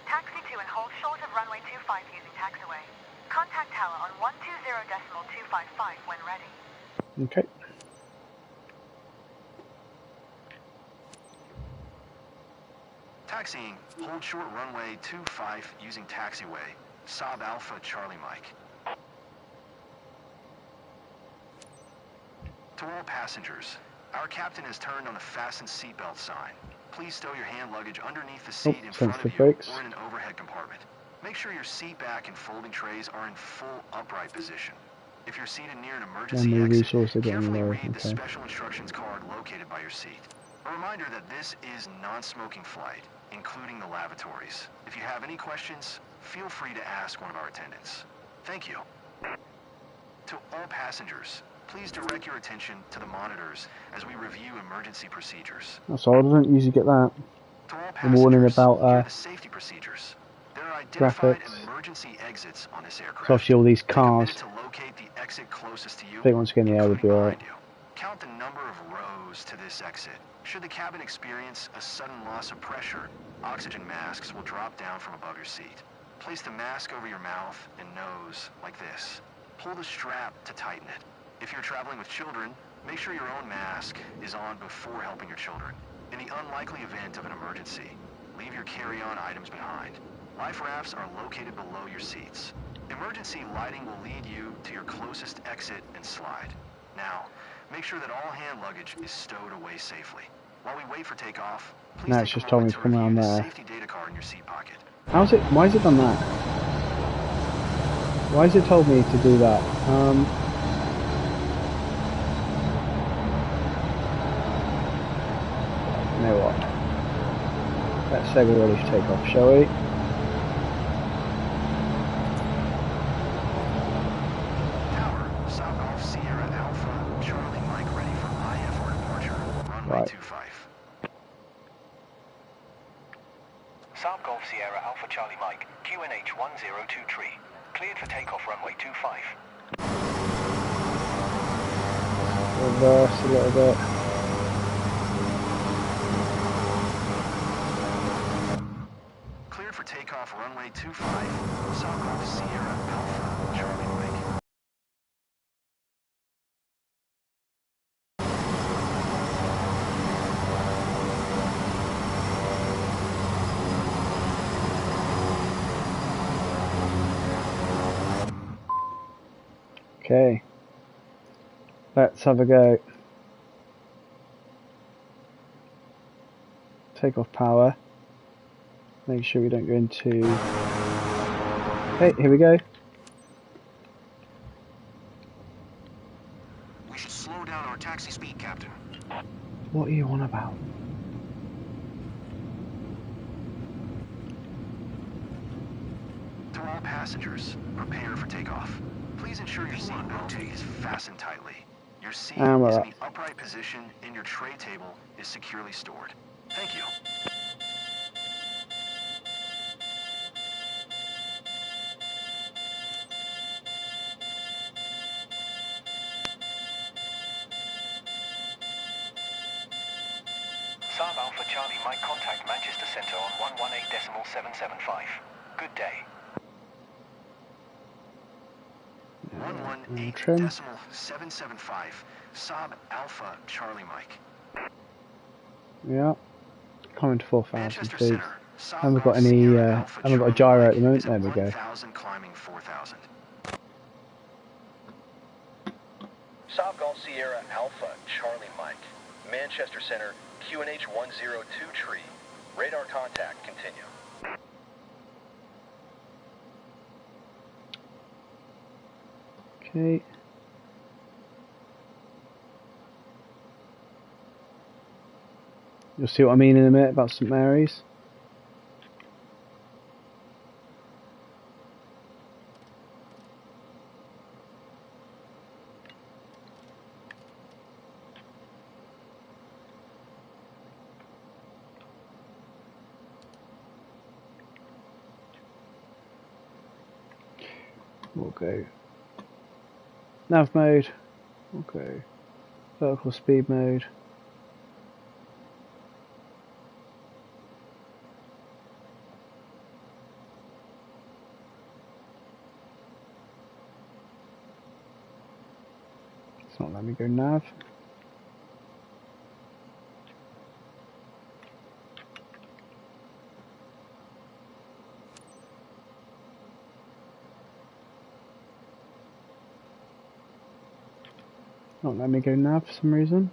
Taxi to and hold short of runway 25 using taxiway. Contact tower on 120.255 when ready. Okay. Taxiing, hold short runway 25 using taxiway. Saab Alpha Charlie Mike. To all passengers, our captain has turned on the fasten seatbelt sign. Please stow your hand luggage underneath the seat in front of you brakes. or in an overhead compartment. Make sure your seat back and folding trays are in full upright position. If you're seated near an emergency exit, carefully read the special instructions card located by your seat. A reminder that this is non-smoking flight, including the lavatories. If you have any questions, feel free to ask one of our attendants. Thank you. To all passengers, please direct your attention to the monitors as we review emergency procedures. That's odd, I don't usually get that. To all The warning passengers, about here are the safety procedures. There are identified graphics. emergency exits on this aircraft. So obviously all these Take a cars. minute to locate the exit closest to you, I think once again the air would be including alright. behind you. Count the number of rows to this exit. Should the cabin experience a sudden loss of pressure, oxygen masks will drop down from above your seat. Place the mask over your mouth and nose like this. Pull the strap to tighten it. If you're traveling with children, make sure your own mask is on before helping your children. In the unlikely event of an emergency, leave your carry-on items behind. Life rafts are located below your seats. Emergency lighting will lead you to your closest exit and slide. Now, make sure that all hand luggage is stowed away safely. While we wait for takeoff, please No, it's take just a told me moment to to come around review the there. safety data card in your seat pocket. How's it? Why has it done that? Why has it told me to do that? You know what? Let's say we're ready to take off, shall we? Tower, South Golf Sierra Alpha, Charlie Mike ready for IF or departure. Runway Right. 25. South Golf Sierra Alpha Charlie Mike, QNH 1023. Cleared for takeoff runway 25. Reverse a little bit. Cleared for takeoff runway 25. South Golf Sierra Alpha, Charlie Mike. Okay. Let's have a go. Take off power. Make sure we don't go into... Okay, here we go. We should slow down our taxi speed, Captain. What are you on about? To all passengers, prepare for takeoff. Please ensure your seatbelt is fastened tightly. Your seat And we're is up. in the upright position and your tray table is securely stored. Thank you. South Alpha Charlie Mike, contact Manchester Centre on 118.775. Good day. 118.775. Saab Alpha Charlie Mike. Yeah. Coming to 4,000, Manchester please. Center. Saab Haven't got Golf any. Sierra Alpha Haven't got a Charlie gyro at the Mike moment. is There at we go. 1,000 climbing 4,000. Saab Golf Sierra Alpha Charlie Mike. Manchester Center, QNH 102 Radar contact, continue. Okay. You'll see what I mean in a minute about St Mary's. We'll go nav mode. We'll go vertical speed mode. It's not letting me go nav. Not letting me go nav for some reason.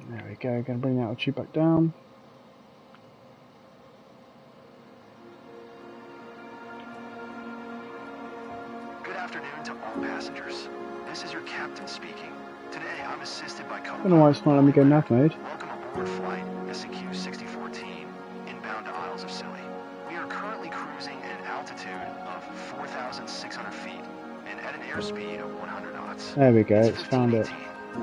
There we go, gonna bring the altitude back down. Good afternoon to all passengers. This is your captain speaking. Today I'm assisted by I don't know why it's not letting me go nav mode. Welcome aboard flight SEQ6014, inbound to Isles of Scilly. We are currently cruising at an altitude of 4,600 feet and at an airspeed of 100 knots. There we go, it's found it.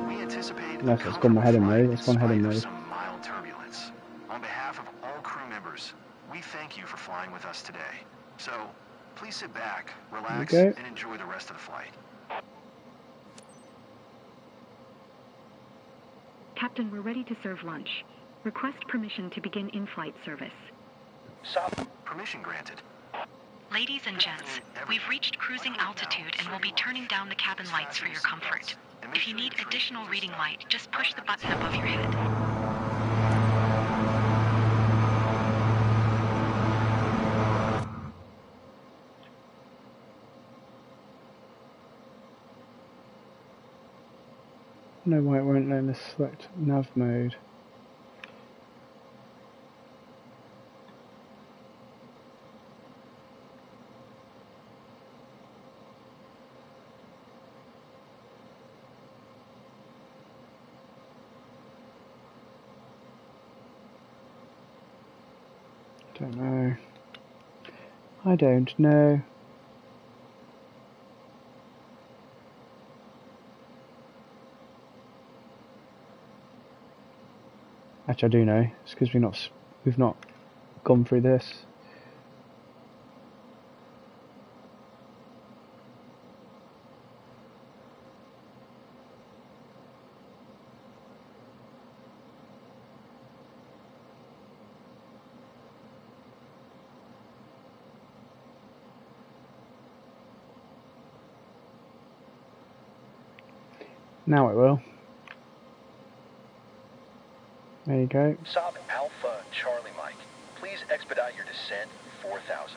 We anticipate Unless it's gone my heading mode, it's gone heading mode. some mild turbulence. behalf of all crew members, we thank you for flying with us today. So, please sit back, relax, Okay. and enjoy the rest of the flight. Captain, we're ready to serve lunch. Request permission to begin in-flight service. Permission granted. Ladies and gents, we've reached cruising altitude and will be turning down the cabin lights for your comfort. If you need additional reading light, just push the button above your head. No, why it won't let us select nav mode. Don't know. I don't know. Actually, I do know. It's because we've not gone through this. Now it will. There you go. Saab Alpha Charlie Mike, please expedite your descent 4000.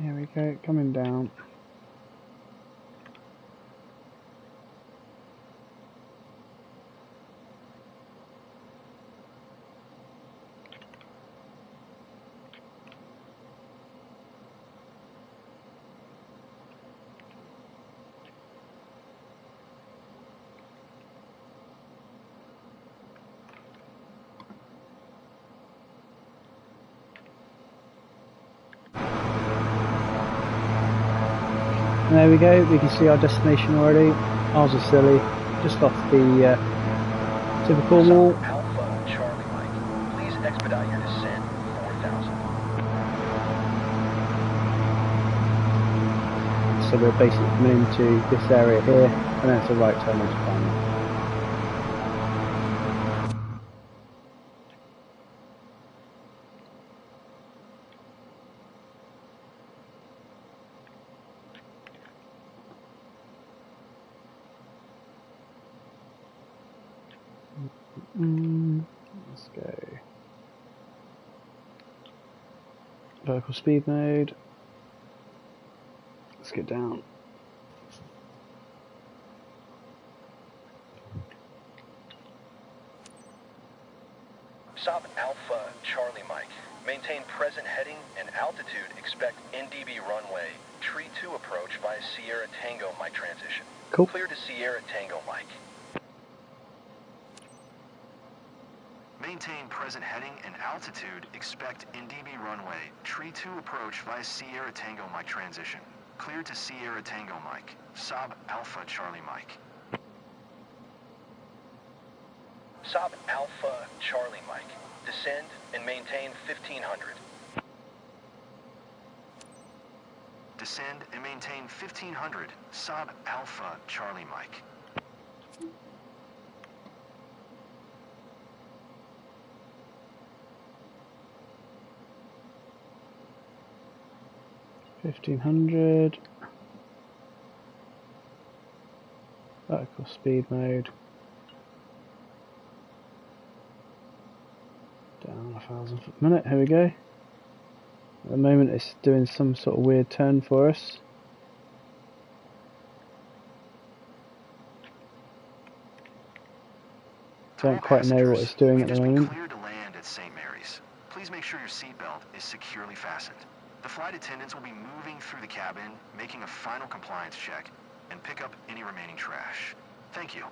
Here we go, coming down. And there we go, we can see our destination already. Ours is silly, just off the typical wall. Alpha Charlie Mike, please expedite your descent 4000. So we're basically coming into this area here, and then it's a right turn onto final. Let's go. Vertical speed mode. Let's get down. Saab Alpha Charlie Mike, maintain present heading and altitude, expect NDB runway, tree 2 approach via Sierra Tango Mike transition. Cool. Clear to Sierra Tango Mike. Maintain present heading and altitude, expect NDB runway, tree 2 approach via Sierra Tango Mike transition. Clear to Sierra Tango Mike. Saab Alpha Charlie Mike. Saab Alpha Charlie Mike, descend and maintain 1500. Descend and maintain 1500. Saab Alpha Charlie Mike. $1,500. Vertical speed mode. Down 1,000 foot per minute. Here we go. At the moment, it's doing some sort of weird turn for us. Don't quite know what it's doing at the moment. Cleared to land at St. Mary's. Please make sure your seatbelt is securely fastened. The flight attendants will be moving through the cabin, making a final compliance check, and pick up any remaining trash. Thank you.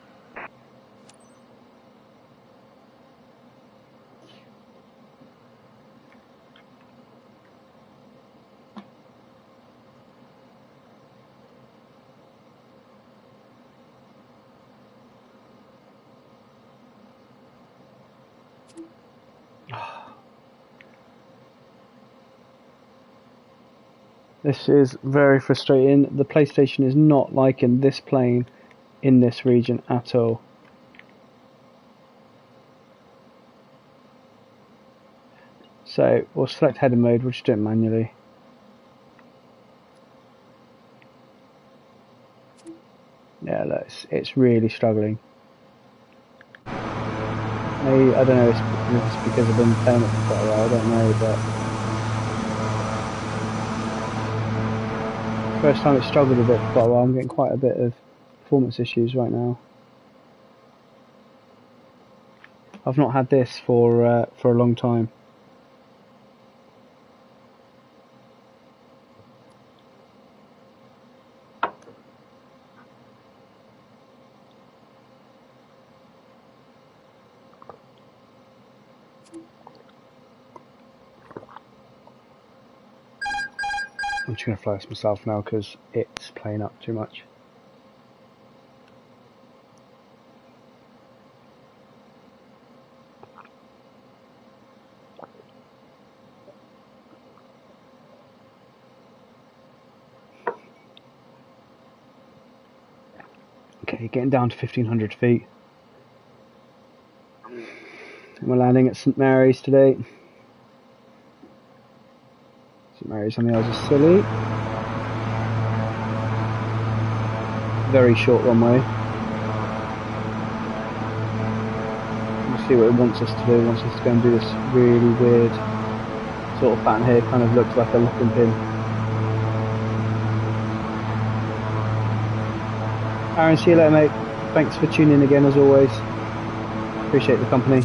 This is very frustrating. The PlayStation is not liking this plane in this region at all. So we'll select header mode, we'll just do it manually. Yeah, look, it's really struggling. Maybe, I don't know if it's because I've been playing it for quite a while, I don't know, but first time it struggled a bit for quite a while. I'm getting quite a bit of performance issues right now. I've not had this for a long time. I'm just going to fly this myself now because it's playing up too much. Okay, getting down to 1500 feet. We're landing at St Mary's today. St Mary's on the Isles of Scilly. Very short runway. We'll see what it wants us to do. It wants us to go and do this really weird sort of pattern here. Kind of looks like a looking pin. Aaron, see you later, mate. Thanks for tuning in again as always. Appreciate the company.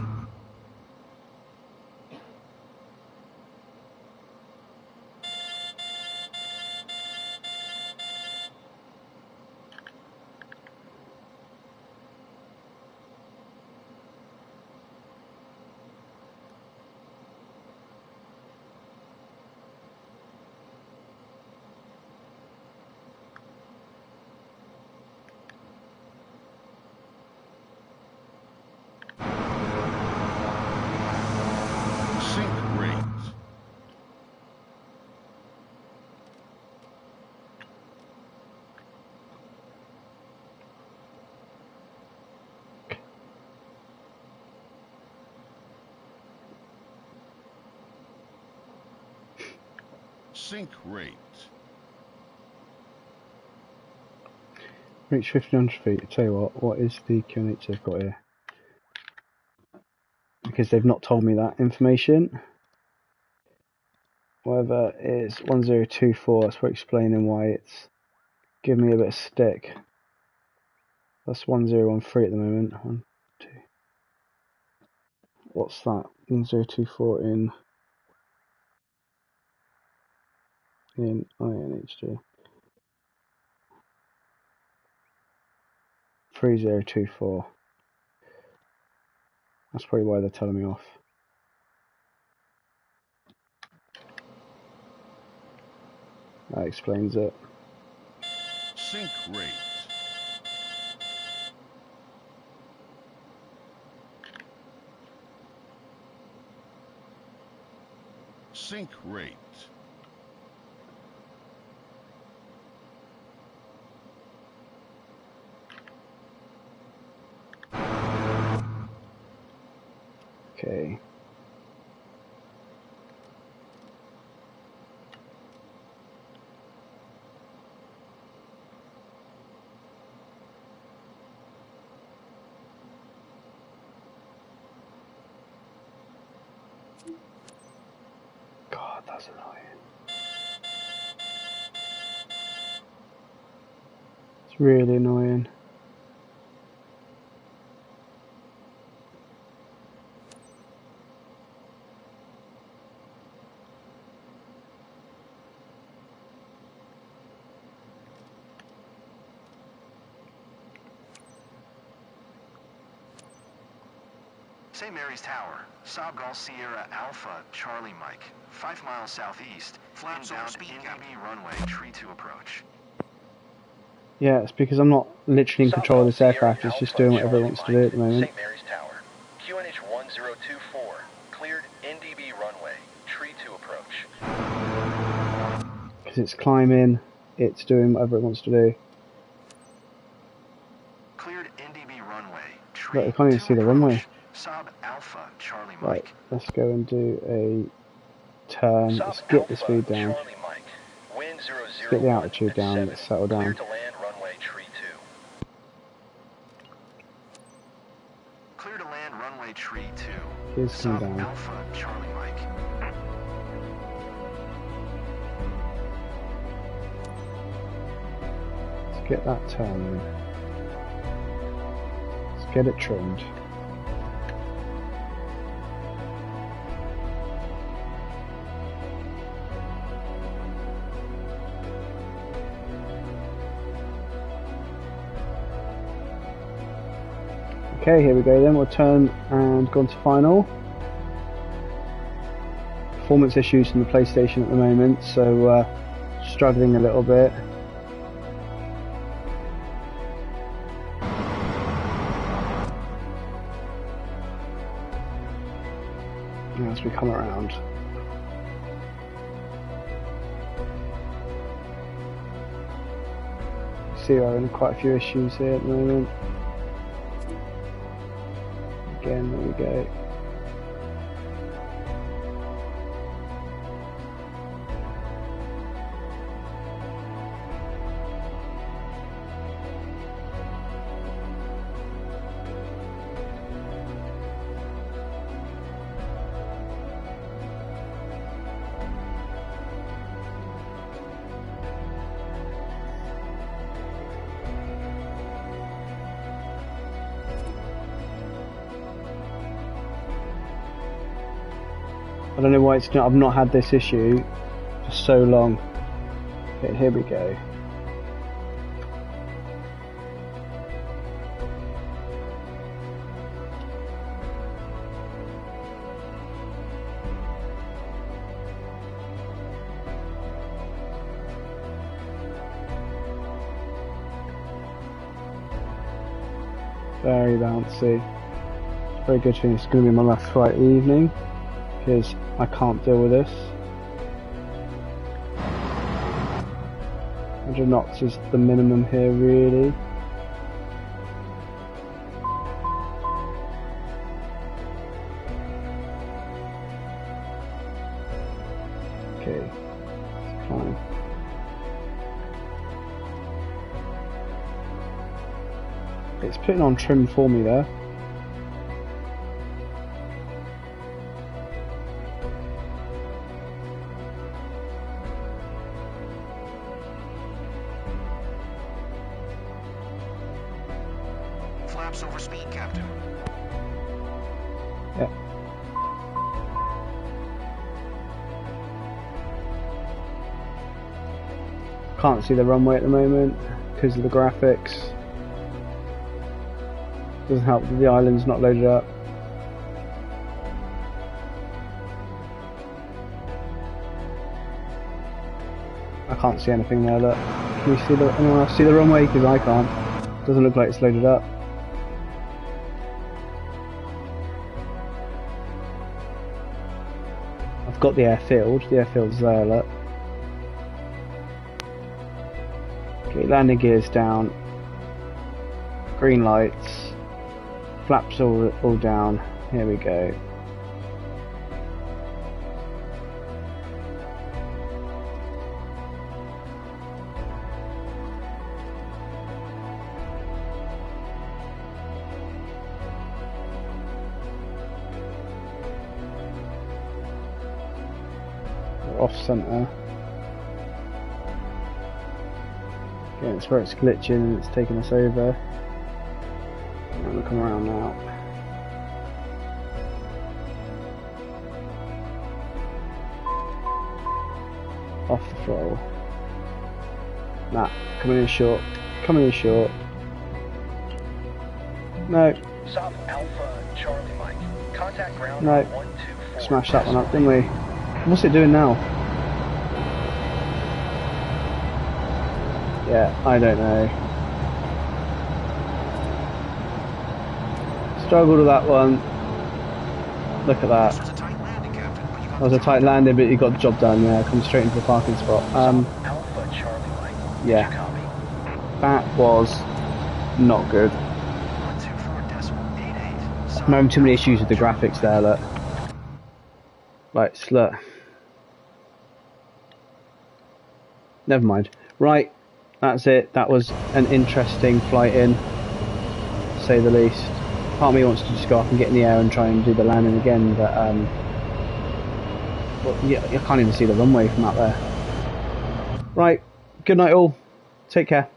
Sync rate. Reach 1500 feet. I tell you what is the QNH they've got here? Because they've not told me that information. Whatever it is 1024, that's for explaining why it's giving me a bit of stick. That's 1013 at the moment. 1, 2. What's that? 1024 in INHG. 3024. That's probably why they're telling me off. That explains it. Sync rate. Sync rate. Okay. God, that's annoying. It's really annoying. St. Mary's Tower, Saab Golf Sierra Alpha Charlie Mike, 5 miles southeast, inbound NDB runway, tree to approach. Yeah, it's because I'm not literally in control of this aircraft, it's just doing whatever it wants to do at the moment. St. Mary's Tower, QNH 1024, cleared NDB runway, tree to approach. because it's climbing, it's doing whatever it wants to do. Cleared NDB runway. Right, I can't even see the runway. Sub Alpha Charlie Mike. Right, let's go and do a turn. Let's get the speed down. Let's get the altitude down. Let's settle down. Clear to land runway tree 2. Here's coming Sub down. Alpha Charlie Mike. Let's get that turn. Let's get it trimmed. Okay, here we go then, we'll turn and go on to final. Performance issues from the PlayStation at the moment, so struggling a little bit. As we come around. See, we're having quite a few issues here at the moment. Again, there we go. I don't know why it's not, I've not had this issue for so long. Okay, here we go. Very bouncy. Very good thing it's going to be my last flight of the evening, because I can't deal with this. 100 knots is the minimum here, really. Okay, let's climb. It's putting on trim for me there. Flaps over speed, Captain. Yeah. Can't see the runway at the moment because of the graphics. Doesn't help that the island's not loaded up. I can't see anything there, look. Can you see anyone else see the runway? Because I can't. Doesn't look like it's loaded up. I've got the airfield. The airfield's there, look. Okay, landing gears down. Green lights. Flaps all down. Here we go. We're off centre. Okay, it's where it's glitching and it's taking us over. And we'll come around now. Off the throttle. Nah, coming in short. Coming in short. No. Sub Alpha Charlie Mike. Contact ground No. 124. Smash that one up, didn't we? What's it doing now? Yeah, I don't know. Struggled with that one. Look at that. was a tight landing, but you got the job done. Yeah, come straight into the parking spot. Alpha Charlie Mike. Yeah, Did you copy? that was not good. 124.88. I'm having too many issues with the graphics there. Look, look. Never mind. Right, that's it. That was an interesting flight in, to say the least. Part of me wants to just go up and get in the air and try and do the landing again, but well, you can't even see the runway from out there. Right, good night all. Take care.